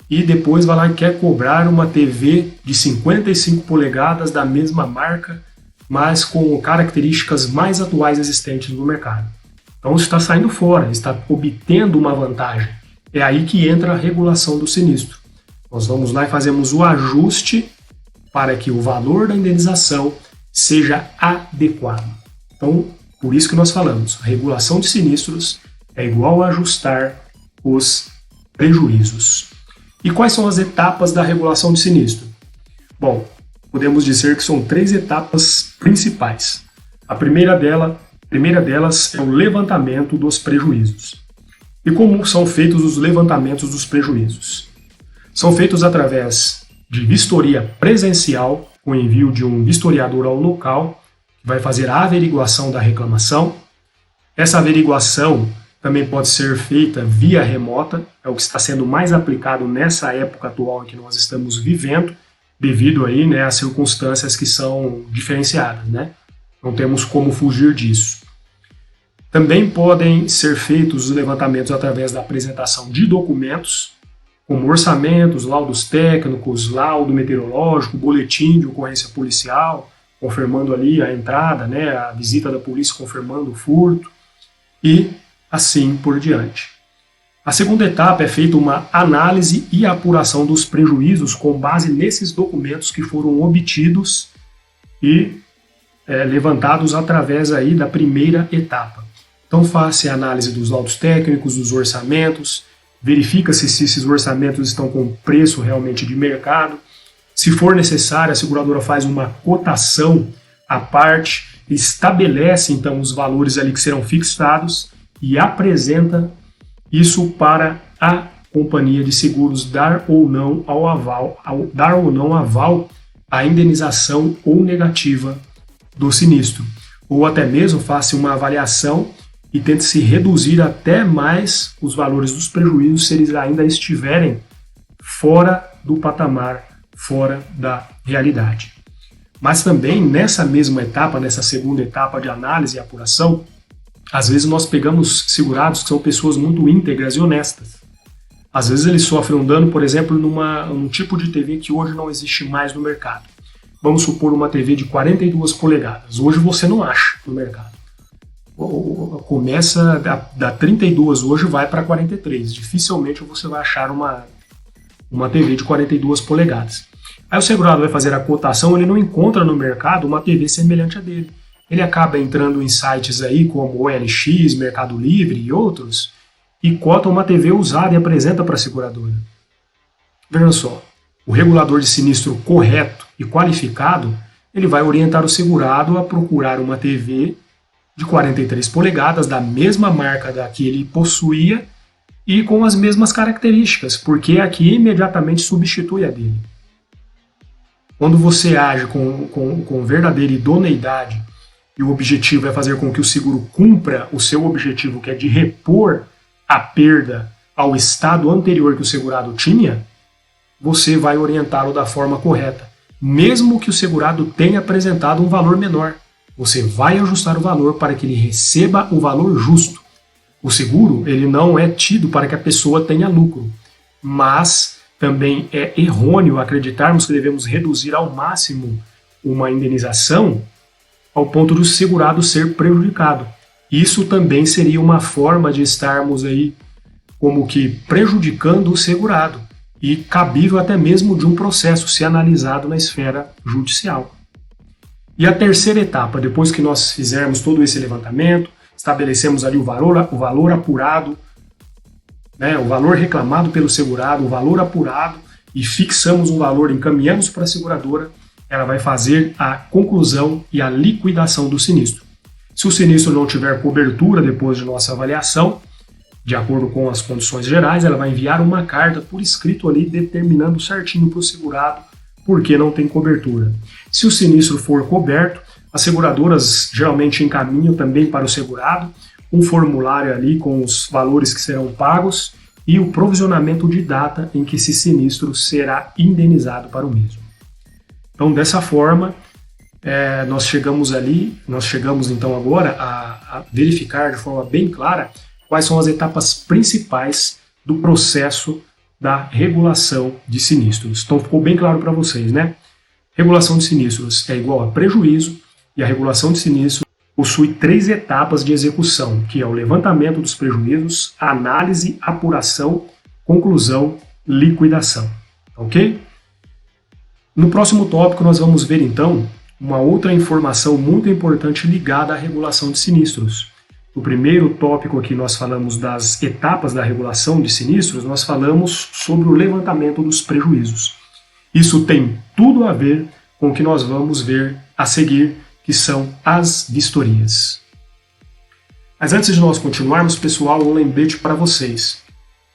e depois vai lá e quer cobrar uma TV de 55 polegadas da mesma marca, mas com características mais atuais existentes no mercado. Então está saindo fora, está obtendo uma vantagem. É aí que entra a regulação do sinistro. Nós vamos lá e fazemos o ajuste para que o valor da indenização seja adequado. Então, por isso que nós falamos, a regulação de sinistros é igual a ajustar os prejuízos. E quais são as etapas da regulação de sinistro? Bom, podemos dizer que são 3 etapas principais. A primeira delas é o levantamento dos prejuízos. E como são feitos os levantamentos dos prejuízos? São feitos através de vistoria presencial, com envio de um vistoriador ao local, que vai fazer a averiguação da reclamação. Essa averiguação também pode ser feita via remota, é o que está sendo mais aplicado nessa época atual em que nós estamos vivendo, devido aí, né, às circunstâncias que são diferenciadas, né? Não temos como fugir disso. Também podem ser feitos os levantamentos através da apresentação de documentos, como orçamentos, laudos técnicos, laudo meteorológico, boletim de ocorrência policial, confirmando ali a entrada, né, a visita da polícia confirmando o furto, e assim por diante. A segunda etapa é feita uma análise e apuração dos prejuízos com base nesses documentos que foram obtidos e levantados através aí da primeira etapa. Então faz-se a análise dos laudos técnicos, dos orçamentos, verifica-se se esses orçamentos estão com preço realmente de mercado. Se for necessário, a seguradora faz uma cotação à parte, estabelece então os valores ali que serão fixados e apresenta isso para a companhia de seguros dar ou não aval à indenização ou negativa do sinistro. Ou até mesmo faça uma avaliação e tente se reduzir até mais os valores dos prejuízos se eles ainda estiverem fora do patamar, fora da realidade. Mas também nessa mesma etapa, nessa segunda etapa de análise e apuração, às vezes nós pegamos segurados que são pessoas muito íntegras e honestas. Às vezes eles sofrem um dano, por exemplo, num tipo de TV que hoje não existe mais no mercado. Vamos supor uma TV de 42 polegadas. Hoje você não acha no mercado. Começa da 32 hoje vai para 43. Dificilmente você vai achar uma TV de 42 polegadas. Aí o segurado vai fazer a cotação, ele não encontra no mercado uma TV semelhante a dele. Ele acaba entrando em sites aí como OLX, Mercado Livre e outros e cota uma TV usada e apresenta para a seguradora. Veja só, o regulador de sinistro correto e qualificado, ele vai orientar o segurado a procurar uma TV de 43 polegadas da mesma marca da que ele possuía e com as mesmas características, porque aqui imediatamente substitui a dele. Quando você age com verdadeira idoneidade e o objetivo é fazer com que o seguro cumpra o seu objetivo, que é de repor a perda ao estado anterior que o segurado tinha, você vai orientá-lo da forma correta. Mesmo que o segurado tenha apresentado um valor menor, você vai ajustar o valor para que ele receba o valor justo. O seguro, ele não é tido para que a pessoa tenha lucro, mas também é errôneo acreditarmos que devemos reduzir ao máximo uma indenização ao ponto do segurado ser prejudicado. Isso também seria uma forma de estarmos aí como que prejudicando o segurado e cabível até mesmo de um processo ser analisado na esfera judicial. E a terceira etapa, depois que nós fizermos todo esse levantamento, estabelecemos ali o valor apurado, né, o valor reclamado pelo segurado, o valor apurado, e fixamos um valor, encaminhamos para a seguradora, ela vai fazer a conclusão e a liquidação do sinistro. Se o sinistro não tiver cobertura depois de nossa avaliação, de acordo com as condições gerais, ela vai enviar uma carta por escrito ali determinando certinho para o segurado por que não tem cobertura. Se o sinistro for coberto, as seguradoras geralmente encaminham também para o segurado um formulário ali com os valores que serão pagos e o provisionamento de data em que esse sinistro será indenizado para o mesmo. Então, dessa forma, nós chegamos então agora a verificar de forma bem clara quais são as etapas principais do processo da regulação de sinistros. Então ficou bem claro para vocês, né? Regulação de sinistros é igual a prejuízo e a regulação de sinistros possui 3 etapas de execução, que é o levantamento dos prejuízos, análise, apuração, conclusão, liquidação. Ok? No próximo tópico nós vamos ver então uma outra informação muito importante ligada à regulação de sinistros. No primeiro tópico aqui nós falamos das etapas da regulação de sinistros, nós falamos sobre o levantamento dos prejuízos. Isso tem tudo a ver com o que nós vamos ver a seguir, que são as vistorias. Mas antes de nós continuarmos, pessoal, um lembrete para vocês.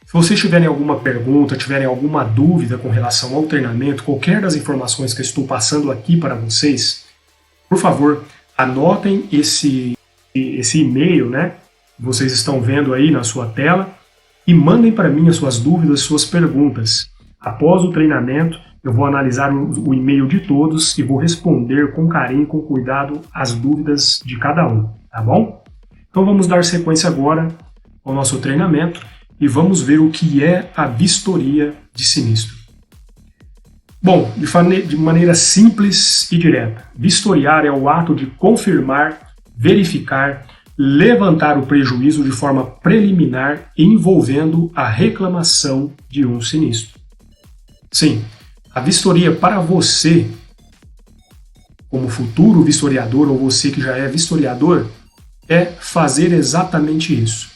Se vocês tiverem alguma pergunta, tiverem alguma dúvida com relação ao treinamento, qualquer das informações que eu estou passando aqui para vocês, por favor, anotem esse e-mail, né, que vocês estão vendo aí na sua tela, e mandem para mim as suas dúvidas, suas perguntas. Após o treinamento, eu vou analisar o e-mail de todos e vou responder com carinho e com cuidado as dúvidas de cada um, tá bom? Então vamos dar sequência agora ao nosso treinamento e vamos ver o que é a vistoria de sinistro. Bom, de maneira simples e direta, vistoriar é o ato de confirmar, verificar, levantar o prejuízo de forma preliminar envolvendo a reclamação de um sinistro. Sim, a vistoria para você, como futuro vistoriador ou você que já é vistoriador, é fazer exatamente isso.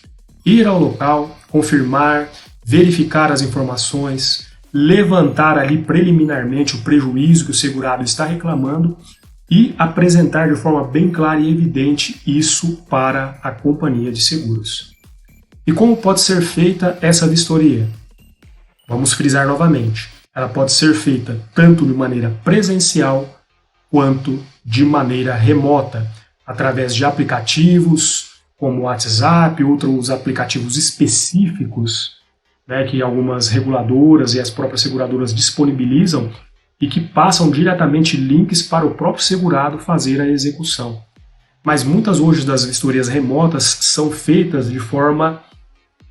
Ir ao local, confirmar, verificar as informações, levantar ali preliminarmente o prejuízo que o segurado está reclamando e apresentar de forma bem clara e evidente isso para a companhia de seguros. E como pode ser feita essa vistoria? Vamos frisar novamente. Ela pode ser feita tanto de maneira presencial quanto de maneira remota, através de aplicativos como o WhatsApp, outros aplicativos específicos, né, que algumas reguladoras e as próprias seguradoras disponibilizam e que passam diretamente links para o próprio segurado fazer a execução. Mas muitas hoje das vistorias remotas são feitas de forma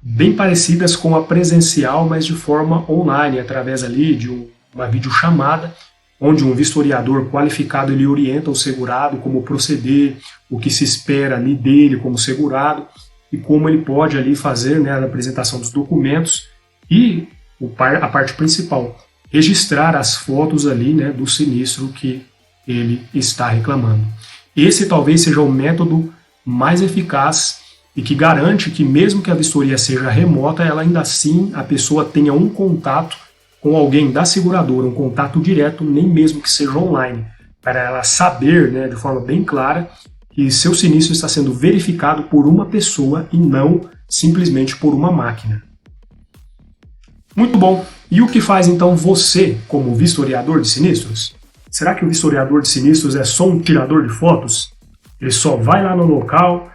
bem parecidas com a presencial, mas de forma online, através ali de uma videochamada, onde um vistoriador qualificado ele orienta o segurado como proceder, o que se espera ali dele como segurado e como ele pode ali fazer, né, a apresentação dos documentos e a parte principal, registrar as fotos ali, né, do sinistro que ele está reclamando. Esse talvez seja o método mais eficaz e que garante que mesmo que a vistoria seja remota, ela ainda assim a pessoa tenha um contato com alguém da seguradora, um contato direto, nem mesmo que seja online, para ela saber, né, de forma bem clara que seu sinistro está sendo verificado por uma pessoa e não simplesmente por uma máquina. Muito bom. E o que faz então você como vistoriador de sinistros? Será que o vistoriador de sinistros é só um tirador de fotos? Ele só vai lá no local,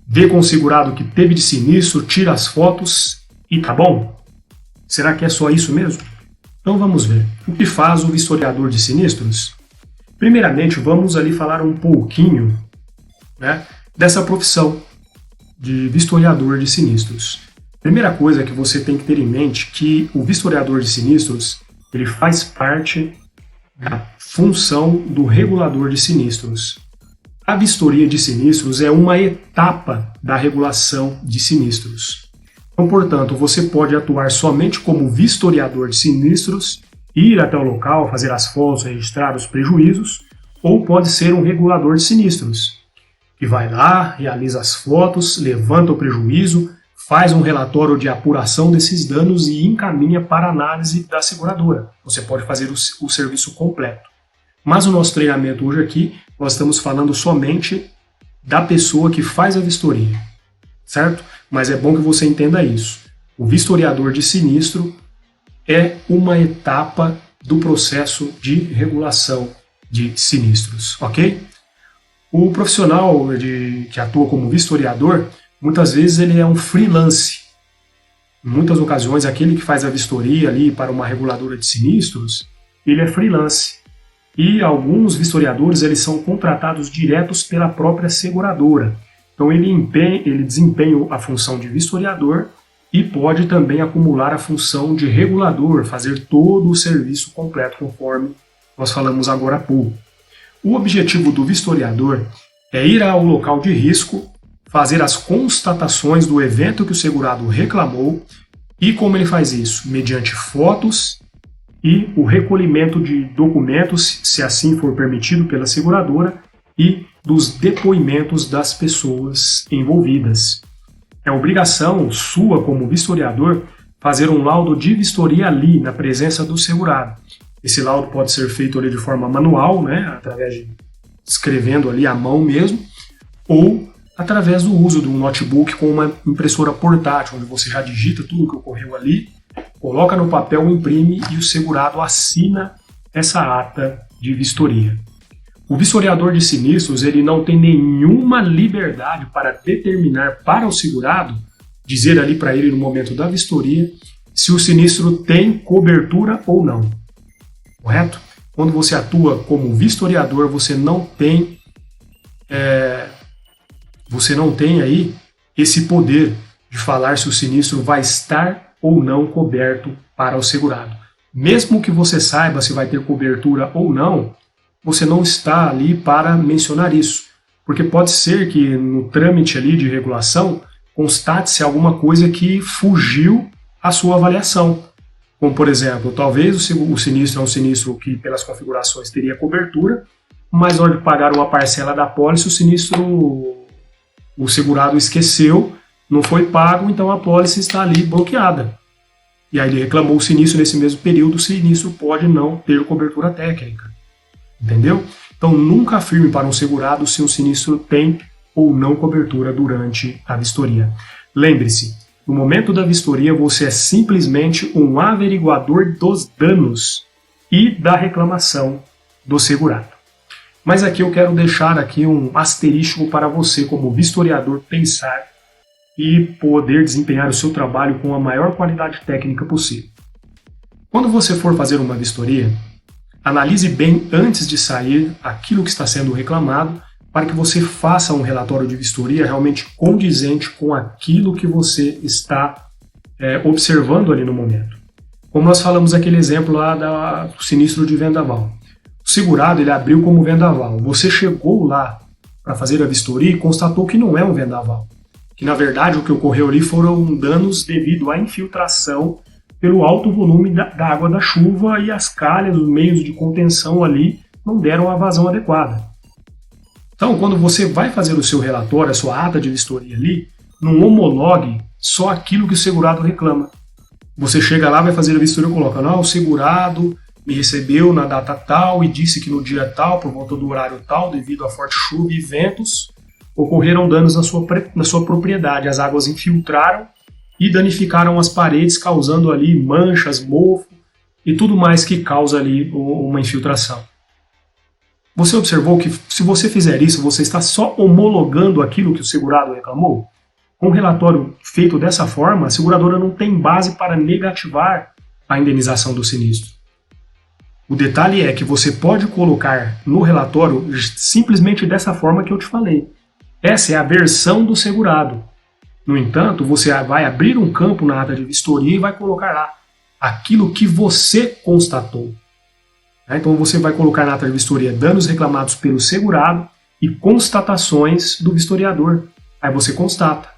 vê com o segurado que teve de sinistro, tira as fotos e tá bom? Será que é só isso mesmo? Então vamos ver. O que faz o vistoriador de sinistros? Primeiramente, vamos ali falar um pouquinho, né, dessa profissão de vistoriador de sinistros. Primeira coisa que você tem que ter em mente é que o vistoriador de sinistros ele faz parte da função do regulador de sinistros. A vistoria de sinistros é uma etapa da regulação de sinistros. Então, portanto, você pode atuar somente como vistoriador de sinistros, ir até o local, fazer as fotos, registrar os prejuízos, ou pode ser um regulador de sinistros, que vai lá, realiza as fotos, levanta o prejuízo, faz um relatório de apuração desses danos e encaminha para a análise da seguradora. Você pode fazer o serviço completo. Mas o nosso treinamento hoje aqui, nós estamos falando somente da pessoa que faz a vistoria, certo? Mas é bom que você entenda isso. O vistoriador de sinistro é uma etapa do processo de regulação de sinistros, ok? O profissional que atua como vistoriador, muitas vezes ele é um freelance. Em muitas ocasiões, aquele que faz a vistoria ali para uma reguladora de sinistros, ele é freelance. E alguns vistoriadores eles são contratados diretos pela própria seguradora. Então ele desempenha a função de vistoriador e pode também acumular a função de regulador, fazer todo o serviço completo, conforme nós falamos agora há pouco. O objetivo do vistoriador é ir ao local de risco, fazer as constatações do evento que o segurado reclamou e como ele faz isso? Mediante fotos e o recolhimento de documentos, se assim for permitido pela seguradora, e dos depoimentos das pessoas envolvidas. É obrigação sua como vistoriador fazer um laudo de vistoria ali, na presença do segurado. Esse laudo pode ser feito ali de forma manual, né, através de escrevendo ali à mão mesmo, ou através do uso de um notebook com uma impressora portátil, onde você já digita tudo o que ocorreu ali, coloca no papel, imprime e o segurado assina essa ata de vistoria. O vistoriador de sinistros ele não tem nenhuma liberdade para determinar para o segurado, dizer ali para ele no momento da vistoria, se o sinistro tem cobertura ou não. correto? Quando você atua como vistoriador, você não tem aí esse poder de falar se o sinistro vai estar ou não coberto para o segurado. Mesmo que você saiba se vai ter cobertura ou não, você não está ali para mencionar isso. Porque pode ser que no trâmite ali de regulação constate-se alguma coisa que fugiu à sua avaliação. Como, por exemplo, talvez o sinistro é um sinistro que, pelas configurações, teria cobertura, mas na hora de pagar uma parcela da apólice, o segurado esqueceu, não foi pago, então a apólice está ali bloqueada. E aí ele reclamou o sinistro nesse mesmo período, o sinistro pode não ter cobertura técnica. Entendeu? Então nunca afirme para um segurado se um sinistro tem ou não cobertura durante a vistoria. Lembre-se, no momento da vistoria você é simplesmente um averiguador dos danos e da reclamação do segurado. Mas aqui eu quero deixar aqui um asterístico para você como vistoriador pensar e poder desempenhar o seu trabalho com a maior qualidade técnica possível. Quando você for fazer uma vistoria, analise bem antes de sair aquilo que está sendo reclamado para que você faça um relatório de vistoria realmente condizente com aquilo que você está observando ali no momento. Como nós falamos aquele exemplo lá do sinistro de vendaval. O segurado ele abriu como vendaval. Você chegou lá para fazer a vistoria e constatou que não é um vendaval. Que na verdade o que ocorreu ali foram danos devido à infiltração pelo alto volume da água da chuva e as calhas, os meios de contenção ali não deram a vazão adequada. Então, quando você vai fazer o seu relatório, a sua ata de vistoria ali, não homologue só aquilo que o segurado reclama. Você chega lá, vai fazer a vistoria e coloca, não, o segurado me recebeu na data tal e disse que no dia tal, por volta do horário tal, devido a forte chuva e ventos, ocorreram danos na sua propriedade. As águas infiltraram e danificaram as paredes, causando ali manchas, mofo e tudo mais que causa ali uma infiltração. Você observou que se você fizer isso, você está só homologando aquilo que o segurado reclamou? Com um relatório feito dessa forma, a seguradora não tem base para negativar a indenização do sinistro. O detalhe é que você pode colocar no relatório simplesmente dessa forma que eu te falei. Essa é a versão do segurado. No entanto, você vai abrir um campo na ata de vistoria e vai colocar lá aquilo que você constatou. Então você vai colocar na ata de vistoria danos reclamados pelo segurado e constatações do vistoriador. Aí você constata.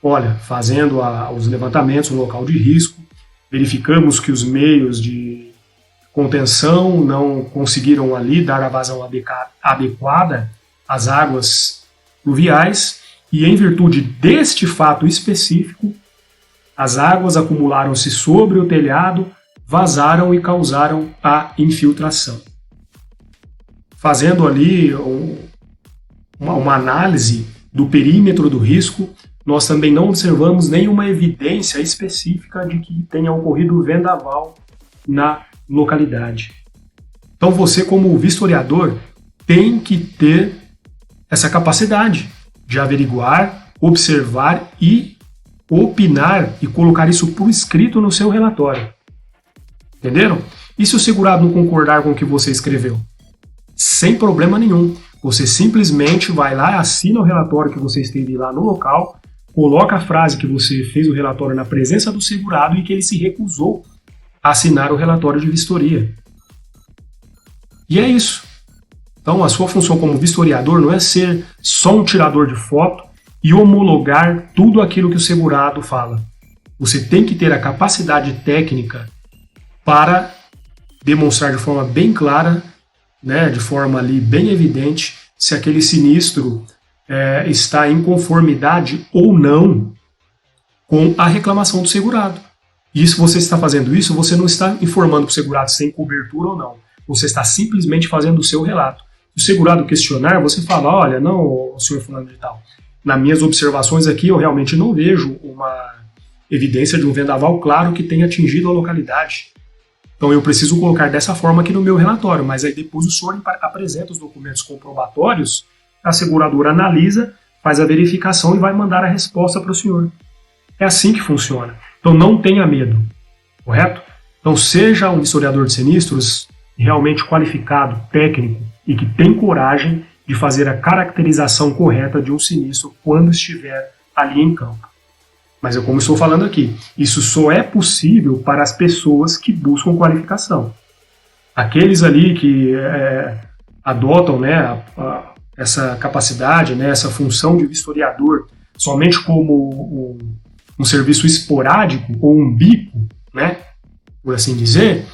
Olha, fazendo os levantamentos no local de risco, verificamos que os meios de contenção não conseguiram ali dar a vazão adequada às águas pluviais e em virtude deste fato específico, as águas acumularam-se sobre o telhado, vazaram e causaram a infiltração. Fazendo ali uma análise do perímetro do risco, nós também não observamos nenhuma evidência específica de que tenha ocorrido vendaval na localidade. Então você, como vistoriador, tem que ter essa capacidade de averiguar, observar e opinar e colocar isso por escrito no seu relatório. Entenderam? E se o segurado não concordar com o que você escreveu? Sem problema nenhum. Você simplesmente vai lá, assina o relatório que você esteve lá no local, coloca a frase que você fez o relatório na presença do segurado e que ele se recusou a assinar o relatório de vistoria. E é isso. Então a sua função como vistoriador não é ser só um tirador de foto e homologar tudo aquilo que o segurado fala. Você tem que ter a capacidade técnica para demonstrar de forma bem clara, de forma ali bem evidente, se aquele sinistro está em conformidade ou não com a reclamação do segurado. E se você está fazendo isso, você não está informando para o segurado se tem cobertura ou não. Você está simplesmente fazendo o seu relato. Se o segurado questionar, você fala, olha, não, senhor fulano de tal, nas minhas observações aqui eu realmente não vejo uma evidência de um vendaval claro que tenha atingido a localidade. Então eu preciso colocar dessa forma aqui no meu relatório, mas aí depois o senhor apresenta os documentos comprobatórios, a seguradora analisa, faz a verificação e vai mandar a resposta para o senhor. É assim que funciona. Então não tenha medo, correto? Então seja um vistoriador de sinistros realmente qualificado, técnico e que tem coragem de fazer a caracterização correta de um sinistro quando estiver ali em campo. Mas como estou falando aqui, isso só é possível para as pessoas que buscam qualificação. Aqueles ali que adotam, né, essa capacidade, né, essa função de vistoriador somente como um serviço esporádico ou um bico, né, por assim dizer,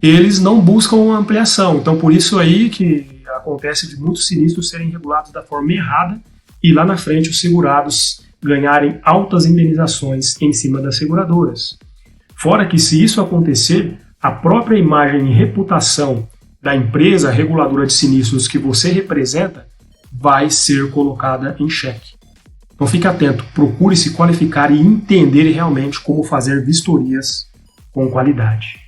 eles não buscam uma ampliação. Então, por isso aí que acontece de muitos sinistros serem regulados da forma errada e lá na frente os segurados ganharem altas indenizações em cima das seguradoras. Fora que, se isso acontecer, a própria imagem e reputação da empresa reguladora de sinistros que você representa vai ser colocada em xeque. Então fique atento, procure se qualificar e entender realmente como fazer vistorias com qualidade.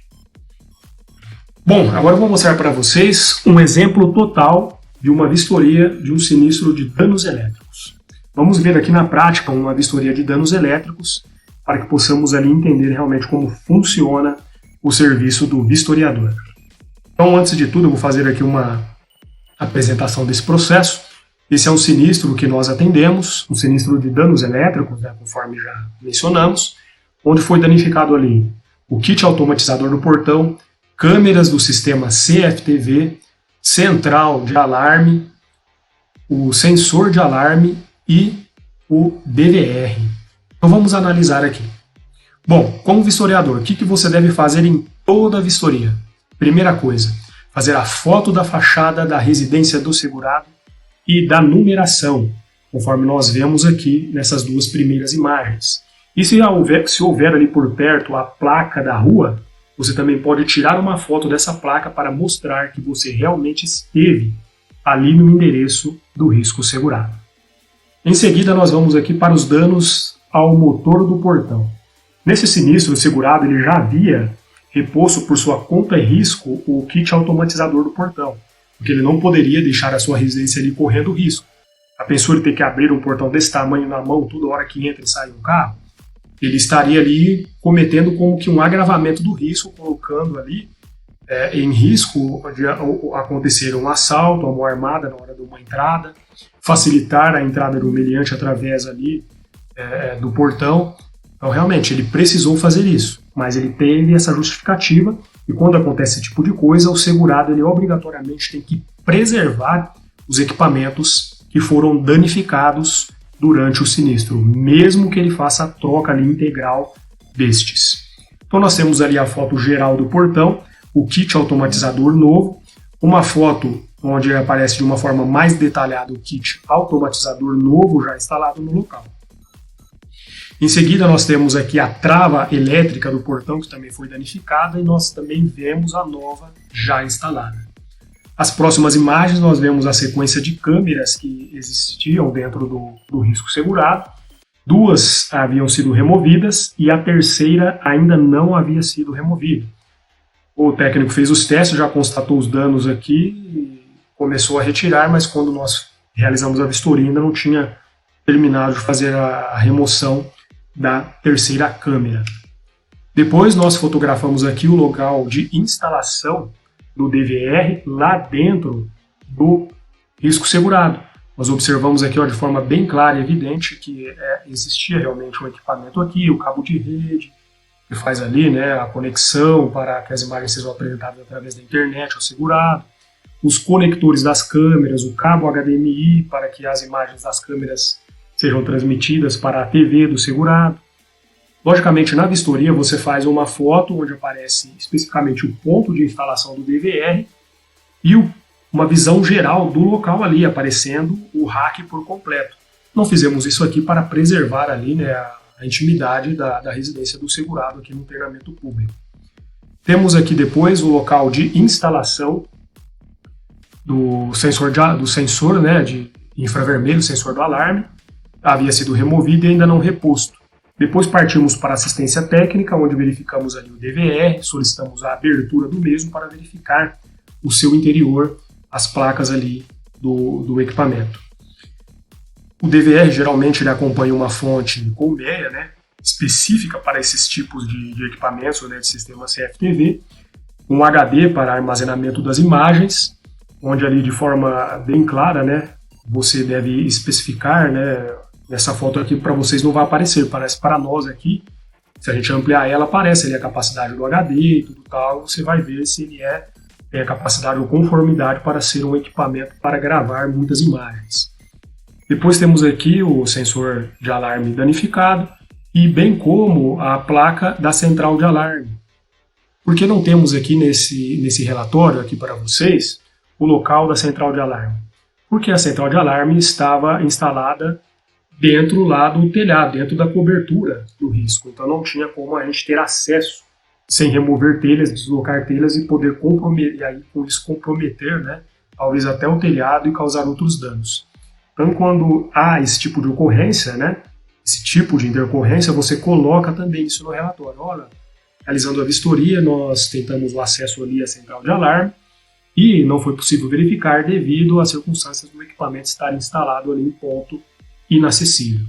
Bom, agora eu vou mostrar para vocês um exemplo total de uma vistoria de um sinistro de danos elétricos. Vamos ver aqui na prática uma vistoria de danos elétricos para que possamos ali entender realmente como funciona o serviço do vistoriador. Então, antes de tudo, eu vou fazer aqui uma apresentação desse processo. Esse é um sinistro que nós atendemos, um sinistro de danos elétricos, né, conforme já mencionamos, onde foi danificado ali o kit automatizador do portão, câmeras do sistema CFTV, central de alarme, o sensor de alarme e o DVR. Então vamos analisar aqui. Bom, como vistoriador, o que você deve fazer em toda a vistoria? Primeira coisa, fazer a foto da fachada da residência do segurado e da numeração, conforme nós vemos aqui nessas duas primeiras imagens. E se houver ali por perto a placa da rua, você também pode tirar uma foto dessa placa para mostrar que você realmente esteve ali no endereço do risco segurado. Em seguida, nós vamos aqui para os danos ao motor do portão. Nesse sinistro, o segurado ele já havia reposto por sua conta e risco o kit automatizador do portão, porque ele não poderia deixar a sua residência ali correndo risco. A pessoa ter que abrir um portão desse tamanho na mão toda hora que entra e sai um carro, ele estaria ali cometendo como que um agravamento do risco, colocando ali em risco de acontecer um assalto, uma mão armada na hora de uma entrada, facilitar a entrada do meliante através ali do portão. Então, realmente, ele precisou fazer isso, mas ele teve essa justificativa e quando acontece esse tipo de coisa, o segurado ele obrigatoriamente tem que preservar os equipamentos que foram danificados durante o sinistro, mesmo que ele faça a troca ali integral destes. Então nós temos ali a foto geral do portão, o kit automatizador novo, uma foto onde aparece de uma forma mais detalhada o kit automatizador novo já instalado no local. Em seguida nós temos aqui a trava elétrica do portão que também foi danificada e nós também vemos a nova já instalada. As próximas imagens nós vemos a sequência de câmeras que existiam dentro do risco segurado. Duas haviam sido removidas e a terceira ainda não havia sido removida. O técnico fez os testes, já constatou os danos aqui e começou a retirar, mas quando nós realizamos a vistoria ainda não tinha terminado de fazer a remoção da terceira câmera. Depois nós fotografamos aqui o local de instalação do DVR lá dentro do risco segurado. Nós observamos aqui de forma bem clara e evidente que existia realmente um equipamento aqui, o cabo de rede, que faz ali, né, a conexão para que as imagens sejam apresentadas através da internet ao segurado, os conectores das câmeras, o cabo HDMI para que as imagens das câmeras sejam transmitidas para a TV do segurado. Logicamente, na vistoria você faz uma foto onde aparece especificamente o ponto de instalação do DVR e uma visão geral do local ali, aparecendo o rack por completo. Não fizemos isso aqui para preservar ali, né, a intimidade da residência do segurado aqui no treinamento público. Temos aqui depois o local de instalação do sensor, né, de infravermelho, sensor do alarme, havia sido removido e ainda não reposto. Depois partimos para a assistência técnica, onde verificamos ali o DVR, solicitamos a abertura do mesmo para verificar o seu interior, as placas ali do equipamento. O DVR geralmente ele acompanha uma fonte colmeia, né, específica para esses tipos de equipamentos, né, de sistema CFTV, um HD para armazenamento das imagens, onde ali de forma bem clara, né, você deve especificar, né, nessa foto aqui para vocês não vai aparecer, parece para nós aqui, se a gente ampliar ela, aparece ali a capacidade do HD e tudo tal, você vai ver se ele tem a capacidade ou conformidade para ser um equipamento para gravar muitas imagens. Depois temos aqui o sensor de alarme danificado e bem como a placa da central de alarme. Por que não temos aqui nesse relatório aqui para vocês o local da central de alarme? Porque a central de alarme estava instalada dentro lá do telhado, dentro da cobertura do risco. Então não tinha como a gente ter acesso sem remover telhas, deslocar telhas e poder comprometer, e aí com isso comprometer, né, talvez até o telhado e causar outros danos. Então quando há esse tipo de ocorrência, né, esse tipo de intercorrência, você coloca também isso no relatório. Olha, realizando a vistoria, nós tentamos o acesso ali à central de alarme e não foi possível verificar devido às circunstâncias do equipamento estar instalado ali em ponto inacessível.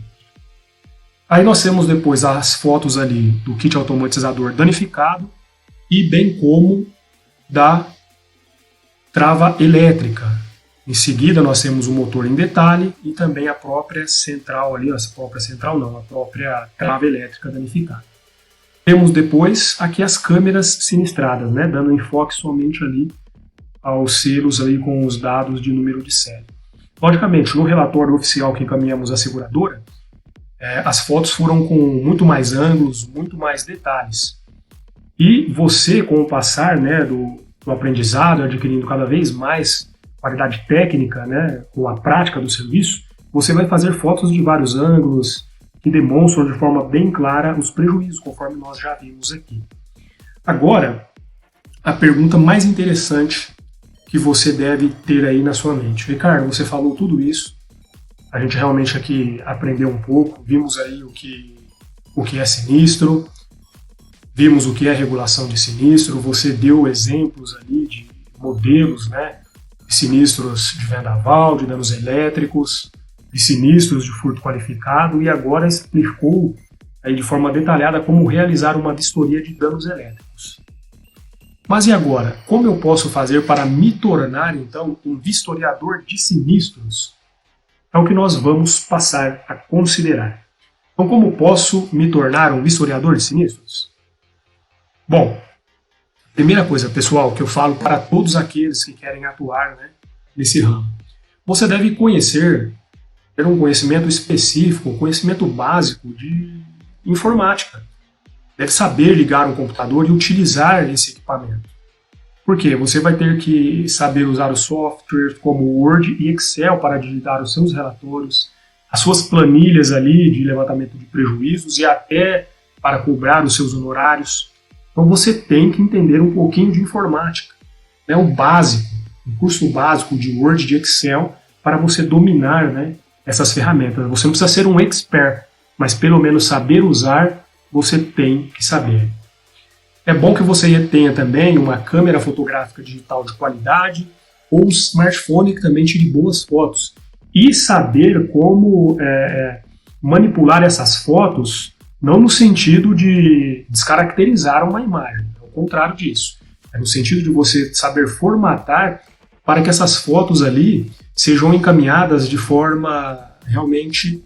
Aí nós temos depois as fotos ali do kit automatizador danificado e bem como da trava elétrica. Em seguida nós temos o motor em detalhe e também a própria central ali, a própria trava elétrica danificada. Temos depois aqui as câmeras sinistradas, né, dando enfoque somente ali aos selos ali com os dados de número de série. Logicamente, no relatório oficial que encaminhamos à seguradora, as fotos foram com muito mais ângulos, muito mais detalhes. E você, com o passar, né, do aprendizado, adquirindo cada vez mais qualidade técnica, né, com a prática do serviço, você vai fazer fotos de vários ângulos que demonstram de forma bem clara os prejuízos, conforme nós já vimos aqui. Agora, a pergunta mais interessante que você deve ter aí na sua mente. Ricardo, você falou tudo isso, a gente realmente aqui aprendeu um pouco, vimos aí o que é sinistro, vimos o que é regulação de sinistro, você deu exemplos ali de modelos, né, de sinistros de vendaval, de danos elétricos, de sinistros de furto qualificado e agora explicou aí de forma detalhada como realizar uma vistoria de danos elétricos. Mas e agora? Como eu posso fazer para me tornar, então, um vistoriador de sinistros? É o que nós vamos passar a considerar. Então, como posso me tornar um vistoriador de sinistros? Bom, primeira coisa, pessoal, que eu falo para todos aqueles que querem atuar, né, nesse ramo. Você deve ter um conhecimento específico, um conhecimento básico de informática. Deve saber ligar um computador e utilizar esse equipamento. Por quê? Você vai ter que saber usar os softwares como Word e Excel para digitar os seus relatórios, as suas planilhas ali de levantamento de prejuízos e até para cobrar os seus honorários. Então você tem que entender um pouquinho de informática, né? O básico, um curso básico de Word e de Excel para você dominar, né, essas ferramentas. Você não precisa ser um expert, mas pelo menos saber usar, você tem que saber. É bom que você tenha também uma câmera fotográfica digital de qualidade ou um smartphone que também tire boas fotos. E saber como manipular essas fotos, não no sentido de descaracterizar uma imagem, ao contrário disso. É no sentido de você saber formatar para que essas fotos ali sejam encaminhadas de forma realmente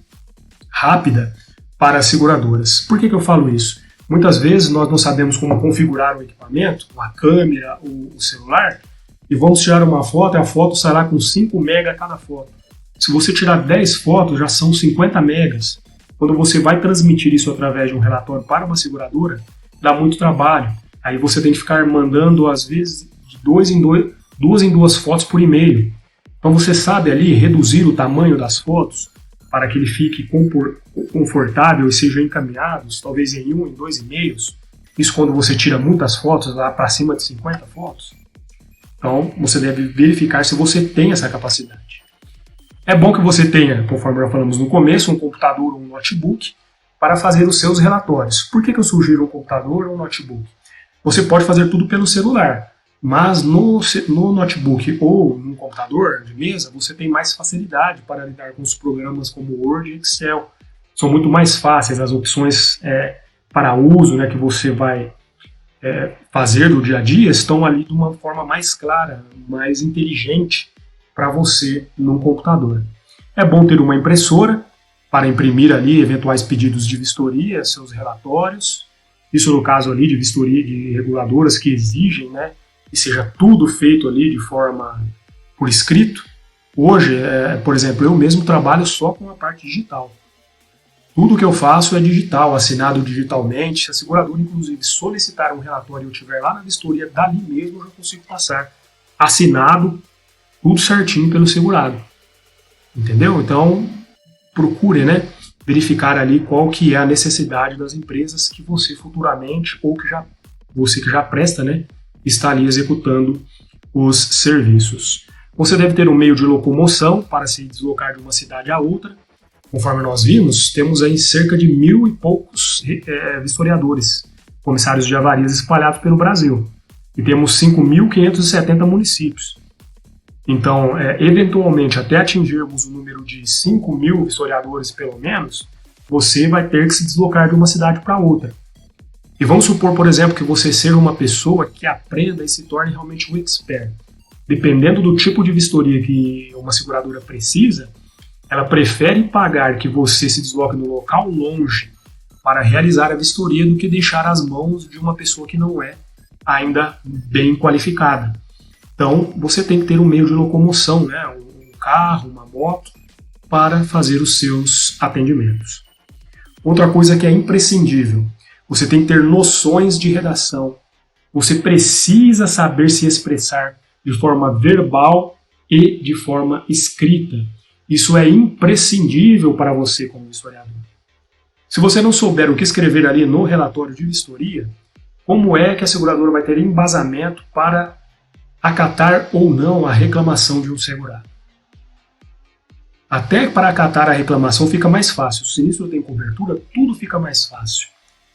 rápida para as seguradoras. Por que eu falo isso? Muitas vezes nós não sabemos como configurar o equipamento, a câmera, o celular, e vamos tirar uma foto e a foto será com 5 MB cada foto. Se você tirar 10 fotos, já são 50 megas. Quando você vai transmitir isso através de um relatório para uma seguradora, dá muito trabalho. Aí você tem que ficar mandando, às vezes, de duas em duas fotos por e-mail. Então você sabe ali reduzir o tamanho das fotos para que ele fique confortável e sejam encaminhados, talvez em 1, em 2 e-mails. Isso quando você tira muitas fotos, lá para cima de 50 fotos. Então você deve verificar se você tem essa capacidade. É bom que você tenha, conforme já falamos no começo, um computador ou um notebook para fazer os seus relatórios. Por que eu sugiro um computador ou um notebook? Você pode fazer tudo pelo celular, mas no notebook ou no computador de mesa, você tem mais facilidade para lidar com os programas como Word e Excel. São muito mais fáceis as opções para uso, né, que você vai fazer do dia a dia estão ali de uma forma mais clara, mais inteligente para você no computador. É bom ter uma impressora para imprimir ali eventuais pedidos de vistoria, seus relatórios. Isso no caso ali de vistoria de reguladoras que exigem, né, que seja tudo feito ali de forma por escrito. Hoje, por exemplo, eu mesmo trabalho só com a parte digital. Tudo que eu faço é digital, assinado digitalmente. Se a seguradora, inclusive, solicitar um relatório e eu estiver lá na vistoria, dali mesmo eu já consigo passar. Assinado, tudo certinho pelo segurado. Entendeu? Então, procure, né, verificar ali qual que é a necessidade das empresas que você futuramente, ou que você que já presta, né, está ali executando os serviços. Você deve ter um meio de locomoção para se deslocar de uma cidade a outra. Conforme nós vimos, temos aí cerca de 1.000 e poucos vistoriadores, comissários de avarias espalhados pelo Brasil. E temos 5.570 municípios. Então, eventualmente, até atingirmos o número de 5.000 vistoriadores pelo menos, você vai ter que se deslocar de uma cidade para outra. E vamos supor, por exemplo, que você seja uma pessoa que aprenda e se torne realmente um expert. Dependendo do tipo de vistoria que uma seguradora precisa, ela prefere pagar que você se desloque no local longe para realizar a vistoria do que deixar as mãos de uma pessoa que não é ainda bem qualificada. Então, você tem que ter um meio de locomoção, né? Um carro, uma moto, para fazer os seus atendimentos. Outra coisa que é imprescindível, você tem que ter noções de redação. Você precisa saber se expressar de forma verbal e de forma escrita. Isso é imprescindível para você como historiador. Se você não souber o que escrever ali no relatório de vistoria, como é que a seguradora vai ter embasamento para acatar ou não a reclamação de um segurado? Até para acatar a reclamação fica mais fácil. Se o sinistro tem cobertura, tudo fica mais fácil.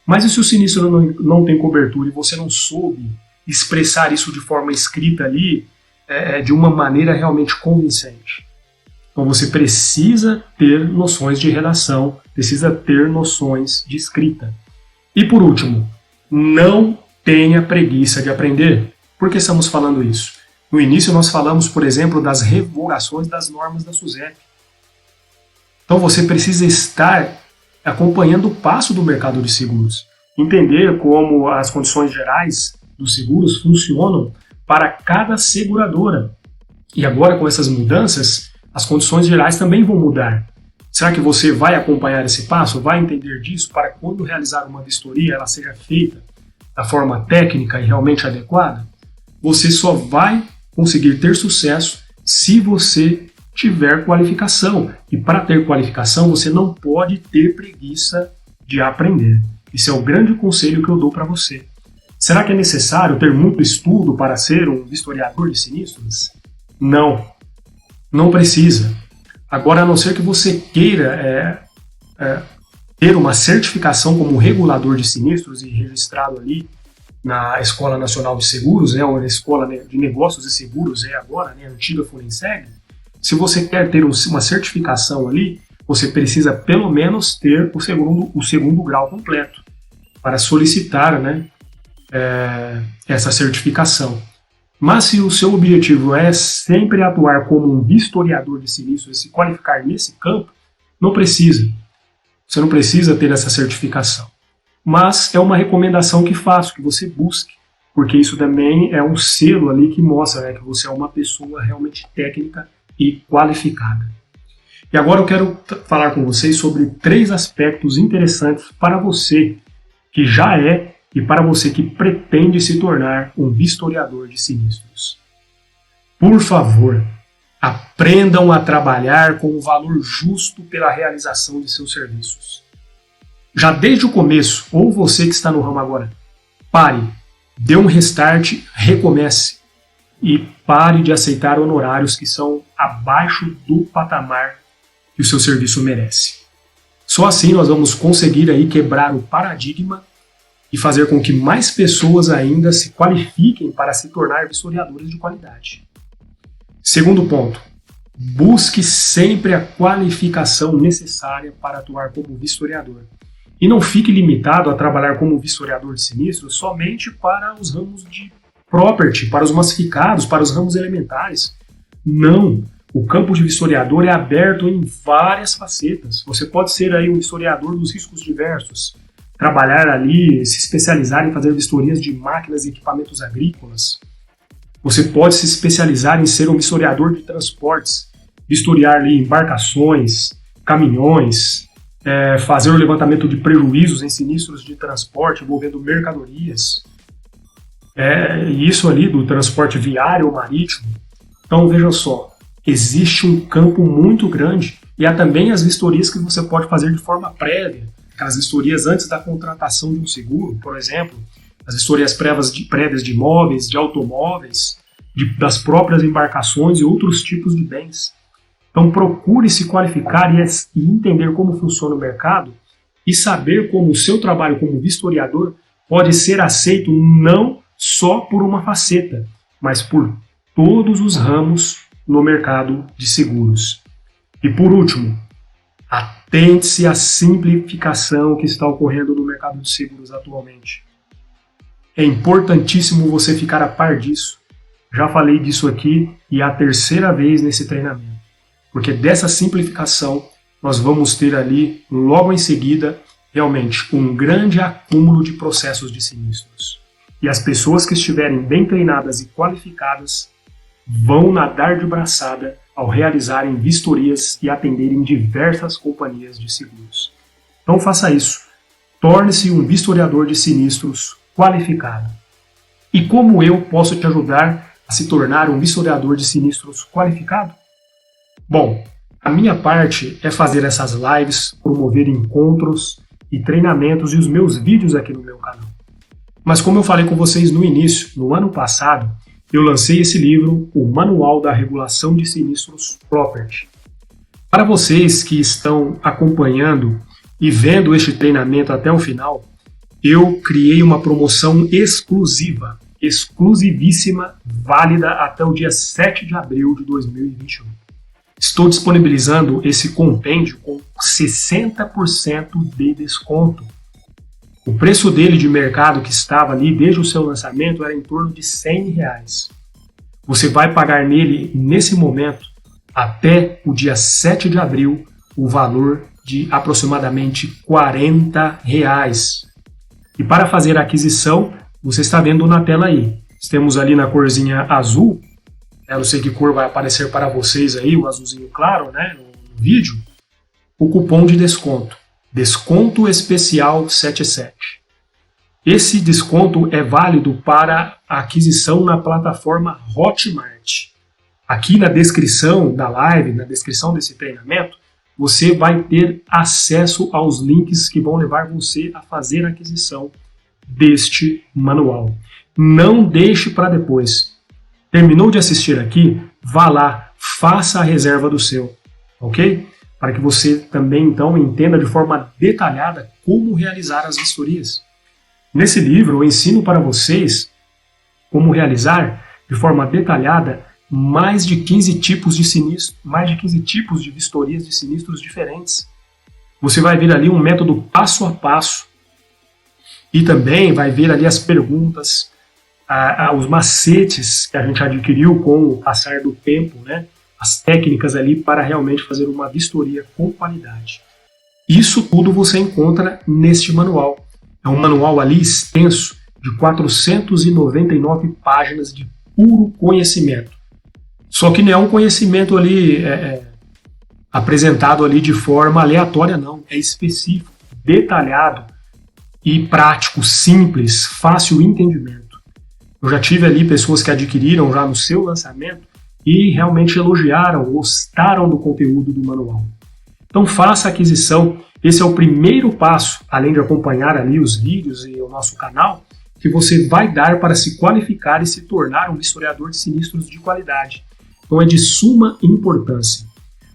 Mas e se o sinistro não tem cobertura e você não soube expressar isso de forma escrita ali, de uma maneira realmente convincente? Então você precisa ter noções de redação, precisa ter noções de escrita. E por último, não tenha preguiça de aprender. Por que estamos falando isso? No início nós falamos, por exemplo, das revogações das normas da SUSEP. Então você precisa estar acompanhando o passo do mercado de seguros, entender como as condições gerais dos seguros funcionam para cada seguradora. E agora com essas mudanças, as condições gerais também vão mudar. Será que você vai acompanhar esse passo? Vai entender disso para quando realizar uma vistoria ela seja feita da forma técnica e realmente adequada? Você só vai conseguir ter sucesso se você tiver qualificação. E para ter qualificação, você não pode ter preguiça de aprender. Esse é o grande conselho que eu dou para você. Será que é necessário ter muito estudo para ser um vistoriador de sinistros? Não. Não precisa. Agora, a não ser que você queira ter uma certificação como regulador de sinistros e registrado ali na Escola Nacional de Seguros, ou na Escola de Negócios e Seguros, agora, a antiga Funenseg, se você quer ter uma certificação ali, você precisa pelo menos ter o segundo grau completo para solicitar, essa certificação. Mas se o seu objetivo é sempre atuar como um vistoriador de sinistros e se qualificar nesse campo, não precisa. Você não precisa ter essa certificação. Mas é uma recomendação que faço, que você busque, porque isso também é um selo ali que mostra que você é uma pessoa realmente técnica e qualificada. E agora eu quero falar com vocês sobre 3 aspectos interessantes para você que já é e para você que pretende se tornar um vistoriador de sinistros. Por favor, aprendam a trabalhar com o valor justo pela realização de seus serviços. Já desde o começo, ou você que está no ramo agora, pare, dê um restart, recomece e pare de aceitar honorários que são abaixo do patamar que o seu serviço merece. Só assim nós vamos conseguir aí quebrar o paradigma e fazer com que mais pessoas ainda se qualifiquem para se tornar vistoriadores de qualidade. Segundo ponto, busque sempre a qualificação necessária para atuar como vistoriador. E não fique limitado a trabalhar como vistoriador de sinistros somente para os ramos de property, para os massificados, para os ramos elementares. Não! O campo de vistoriador é aberto em várias facetas. Você pode ser aí um vistoriador dos riscos diversos, trabalhar ali, se especializar em fazer vistorias de máquinas e equipamentos agrícolas. Você pode se especializar em ser um vistoriador de transportes, vistoriar ali embarcações, caminhões, fazer o levantamento de prejuízos em sinistros de transporte envolvendo mercadorias. Isso ali do transporte viário ou marítimo. Então veja só, existe um campo muito grande e há também as vistorias que você pode fazer de forma prévia, aquelas vistorias antes da contratação de um seguro, por exemplo, as vistorias prévias de imóveis, de automóveis, das próprias embarcações e outros tipos de bens. Então procure se qualificar e entender como funciona o mercado e saber como o seu trabalho como vistoriador pode ser aceito não só por uma faceta, mas por todos os ramos no mercado de seguros. E por último, atente-se à simplificação que está ocorrendo no mercado de seguros atualmente. É importantíssimo você ficar a par disso. Já falei disso aqui e é a terceira vez nesse treinamento. Porque dessa simplificação nós vamos ter ali, logo em seguida, realmente um grande acúmulo de processos de sinistros. E as pessoas que estiverem bem treinadas e qualificadas vão nadar de braçada ao realizarem vistorias e atenderem diversas companhias de seguros. Então faça isso. Torne-se um vistoriador de sinistros qualificado. E como eu posso te ajudar a se tornar um vistoriador de sinistros qualificado? Bom, a minha parte é fazer essas lives, promover encontros e treinamentos e os meus vídeos aqui no meu canal. Mas como eu falei com vocês no início, no ano passado, eu lancei esse livro, o Manual da Regulação de Sinistros Property. Para vocês que estão acompanhando e vendo este treinamento até o final, eu criei uma promoção exclusiva, exclusivíssima, válida até o dia 7 de abril de 2021. Estou disponibilizando esse compêndio com 60% de desconto. O preço dele de mercado que estava ali desde o seu lançamento era em torno de R$100. Você vai pagar nele, nesse momento, até o dia 7 de abril, o valor de aproximadamente R$40. E para fazer a aquisição, você está vendo na tela aí. Temos ali na corzinha azul, eu não sei que cor vai aparecer para vocês aí, o azulzinho claro, né, no vídeo, o cupom de desconto. Desconto especial 77. Esse desconto é válido para a aquisição na plataforma Hotmart. Aqui na descrição da live, na descrição desse treinamento, você vai ter acesso aos links que vão levar você a fazer a aquisição deste manual. Não deixe para depois. Terminou de assistir aqui? Vá lá, faça a reserva do seu, ok? Para que você também, então, entenda de forma detalhada como realizar as vistorias. Nesse livro, eu ensino para vocês como realizar, de forma detalhada, mais de 15 tipos de sinistros, mais de 15 tipos de vistorias de sinistros diferentes. Você vai ver ali um método passo a passo e também vai ver ali as perguntas, os macetes que a gente adquiriu com o passar do tempo, né? As técnicas ali para realmente fazer uma vistoria com qualidade. Isso tudo você encontra neste manual. É um manual ali extenso de 499 páginas de puro conhecimento. Só que não é um conhecimento ali apresentado ali de forma aleatória, não. É específico, detalhado e prático, simples, fácil entendimento. Eu já tive ali pessoas que adquiriram já no seu lançamento e realmente elogiaram, gostaram do conteúdo do manual. Então faça a aquisição. Esse é o primeiro passo, além de acompanhar ali os vídeos e o nosso canal, que você vai dar para se qualificar e se tornar um vistoriador de sinistros de qualidade. Então é de suma importância.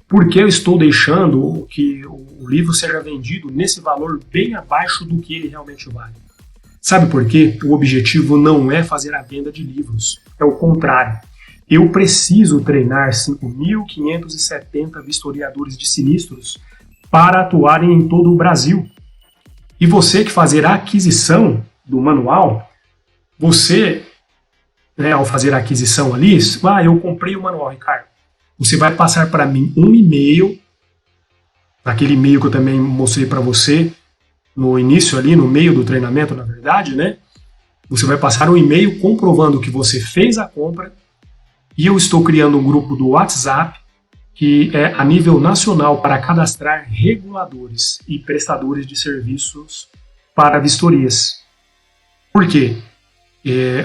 Por que eu estou deixando que o livro seja vendido nesse valor bem abaixo do que ele realmente vale? Sabe por quê? O objetivo não é fazer a venda de livros, é o contrário. Eu preciso treinar 5.570 vistoriadores de sinistros para atuarem em todo o Brasil. E você que fazer a aquisição do manual, você, ao fazer a aquisição ali, eu comprei o manual, Ricardo. Você vai passar para mim um e-mail, naquele e-mail que eu também mostrei para você no início ali, no meio do treinamento, na verdade, né? Você vai passar um e-mail comprovando que você fez a compra e eu estou criando um grupo do WhatsApp que é a nível nacional para cadastrar reguladores e prestadores de serviços para vistorias. Por quê?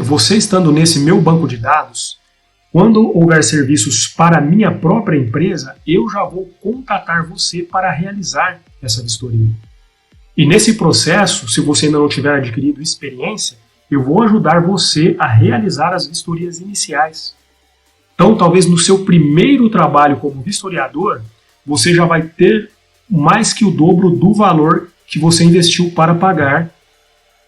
Você estando nesse meu banco de dados, quando houver serviços para a minha própria empresa, eu já vou contatar você para realizar essa vistoria. E nesse processo, se você ainda não tiver adquirido experiência, eu vou ajudar você a realizar as vistorias iniciais. Então, talvez no seu primeiro trabalho como vistoriador, você já vai ter mais que o dobro do valor que você investiu para pagar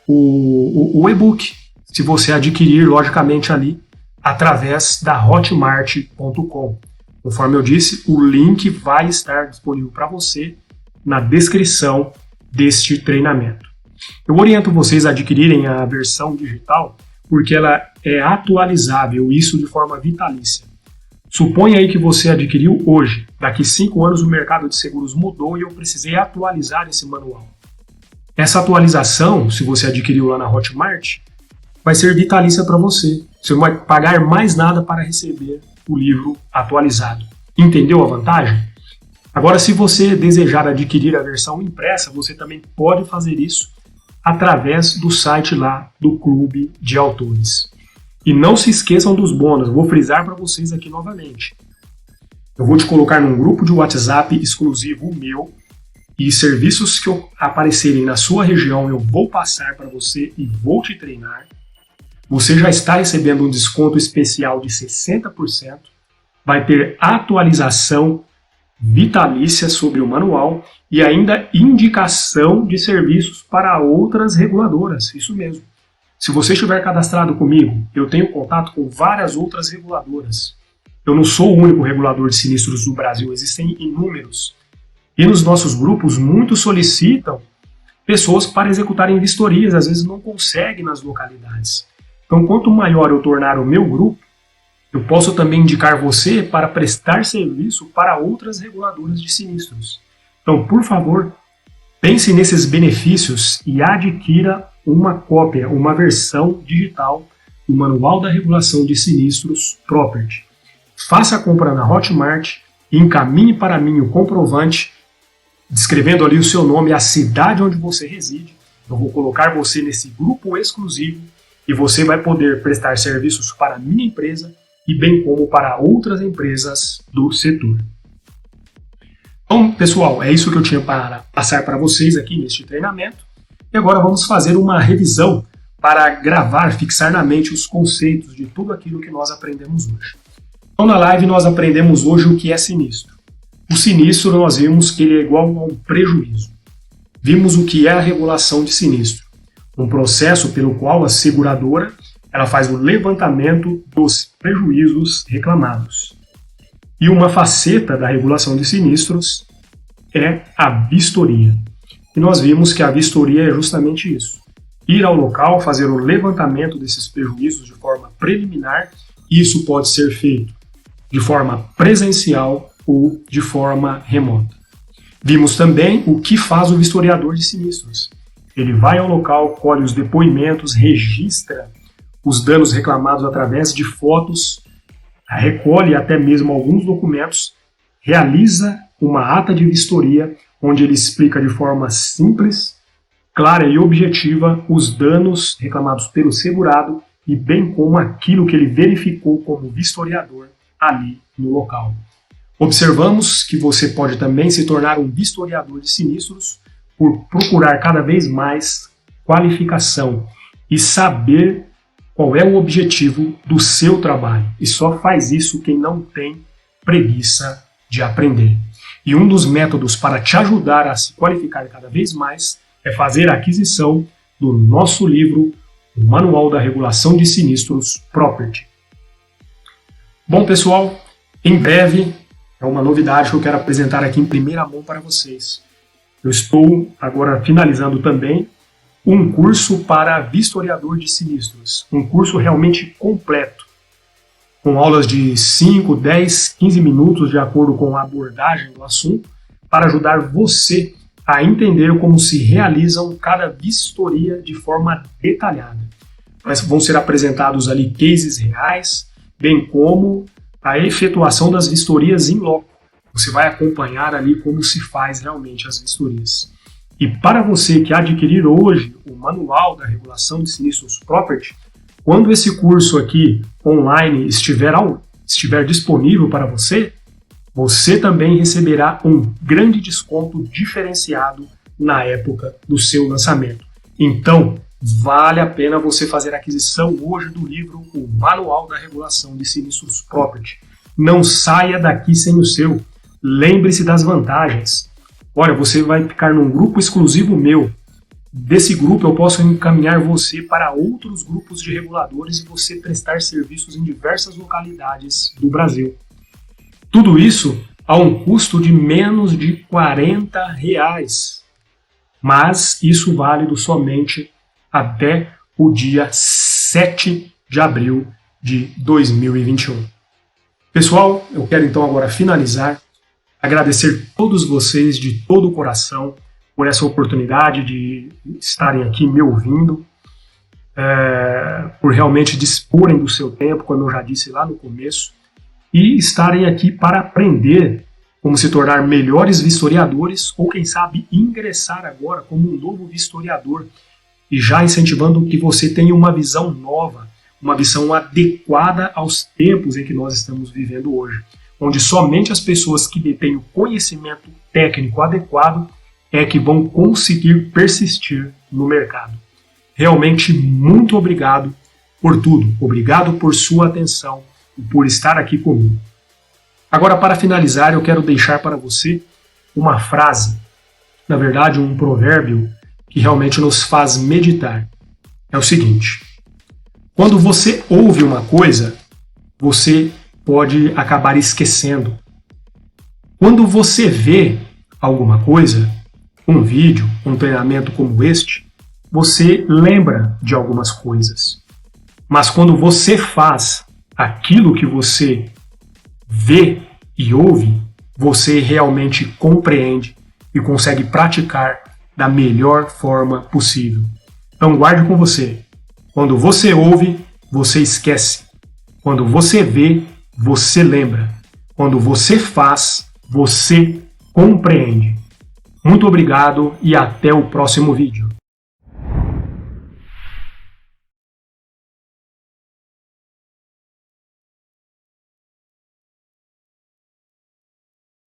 o e-book, se você adquirir, logicamente, ali através da Hotmart.com. Conforme eu disse, o link vai estar disponível para você na descrição deste treinamento. Eu oriento vocês a adquirirem a versão digital porque ela é atualizável, isso de forma vitalícia. Suponha aí que você adquiriu hoje. Daqui 5 anos o mercado de seguros mudou e eu precisei atualizar esse manual. Essa atualização, se você adquiriu lá na Hotmart, vai ser vitalícia para você. Você não vai pagar mais nada para receber o livro atualizado. Entendeu a vantagem? Agora, se você desejar adquirir a versão impressa, você também pode fazer isso através do site lá do Clube de Autores. E não se esqueçam dos bônus, vou frisar para vocês aqui novamente. Eu vou te colocar num grupo de WhatsApp exclusivo meu e serviços que aparecerem na sua região eu vou passar para você e vou te treinar. Você já está recebendo um desconto especial de 60%, vai ter atualização vitalícia sobre o manual e ainda indicação de serviços para outras reguladoras, isso mesmo. Se você estiver cadastrado comigo, eu tenho contato com várias outras reguladoras. Eu não sou o único regulador de sinistros do Brasil, existem inúmeros. E nos nossos grupos, muitos solicitam pessoas para executarem vistorias, às vezes não conseguem nas localidades. Então, quanto maior eu tornar o meu grupo, eu posso também indicar você para prestar serviço para outras reguladoras de sinistros. Então, por favor, pense nesses benefícios e adquira uma cópia, uma versão digital do Manual da Regulação de Sinistros Property. Faça a compra na Hotmart e encaminhe para mim o comprovante, descrevendo ali o seu nome e a cidade onde você reside. Eu vou colocar você nesse grupo exclusivo e você vai poder prestar serviços para a minha empresa e bem como para outras empresas do setor. Então, pessoal, é isso que eu tinha para passar para vocês aqui neste treinamento. E agora vamos fazer uma revisão para gravar, fixar na mente os conceitos de tudo aquilo que nós aprendemos hoje. Então, na live nós aprendemos hoje o que é sinistro. O sinistro nós vimos que ele é igual a um prejuízo. Vimos o que é a regulação de sinistro, um processo pelo qual a seguradora ela faz o levantamento dos prejuízos reclamados. E uma faceta da regulação de sinistros é a vistoria. E nós vimos que a vistoria é justamente isso. Ir ao local, fazer o levantamento desses prejuízos de forma preliminar. Isso pode ser feito de forma presencial ou de forma remota. Vimos também o que faz o vistoriador de sinistros. Ele vai ao local, colhe os depoimentos, registra os danos reclamados através de fotos, recolhe até mesmo alguns documentos, realiza uma ata de vistoria, onde ele explica de forma simples, clara e objetiva os danos reclamados pelo segurado e bem como aquilo que ele verificou como vistoriador ali no local. Observamos que você pode também se tornar um vistoriador de sinistros por procurar cada vez mais qualificação e saber qual é o objetivo do seu trabalho. E só faz isso quem não tem preguiça de aprender. E um dos métodos para te ajudar a se qualificar cada vez mais é fazer a aquisição do nosso livro, o Manual da Regulação de Sinistros Property. Bom, pessoal, em breve é uma novidade que eu quero apresentar aqui em primeira mão para vocês. Eu estou agora finalizando também um curso para vistoriador de sinistros, um curso realmente completo, com aulas de 5, 10, 15 minutos de acordo com a abordagem do assunto, para ajudar você a entender como se realizam cada vistoria de forma detalhada. Mas vão ser apresentados ali cases reais, bem como a efetuação das vistorias in loco. Você vai acompanhar ali como se faz realmente as vistorias. E para você que adquirir hoje o Manual da Regulação de Sinistros Property, quando esse curso aqui online estiver disponível para você, você também receberá um grande desconto diferenciado na época do seu lançamento. Então, vale a pena você fazer a aquisição hoje do livro O Manual da Regulação de Sinistros Property. Não saia daqui sem o seu. Lembre-se das vantagens. Olha, você vai ficar num grupo exclusivo meu. Desse grupo eu posso encaminhar você para outros grupos de reguladores e você prestar serviços em diversas localidades do Brasil. Tudo isso a um custo de menos de R$40. Mas isso válido somente até o dia 7 de abril de 2021. Pessoal, eu quero então agora finalizar, agradecer a todos vocês de todo o coração por essa oportunidade de estarem aqui me ouvindo, por realmente disporem do seu tempo, como eu já disse lá no começo, e estarem aqui para aprender como se tornar melhores vistoriadores ou, quem sabe, ingressar agora como um novo vistoriador e já incentivando que você tenha uma visão nova, uma visão adequada aos tempos em que nós estamos vivendo hoje, onde somente as pessoas que detêm o conhecimento técnico adequado é que vão conseguir persistir no mercado. Realmente, muito obrigado por tudo. Obrigado por sua atenção e por estar aqui comigo. Agora, para finalizar, eu quero deixar para você uma frase, na verdade, um provérbio que realmente nos faz meditar. É o seguinte: quando você ouve uma coisa, você pode acabar esquecendo. Quando você vê alguma coisa, um vídeo, um treinamento como este, você lembra de algumas coisas. Mas quando você faz aquilo que você vê e ouve, você realmente compreende e consegue praticar da melhor forma possível. Então guarde com você. Quando você ouve, você esquece. Quando você vê, você lembra. Quando você faz, você compreende. Muito obrigado e até o próximo vídeo.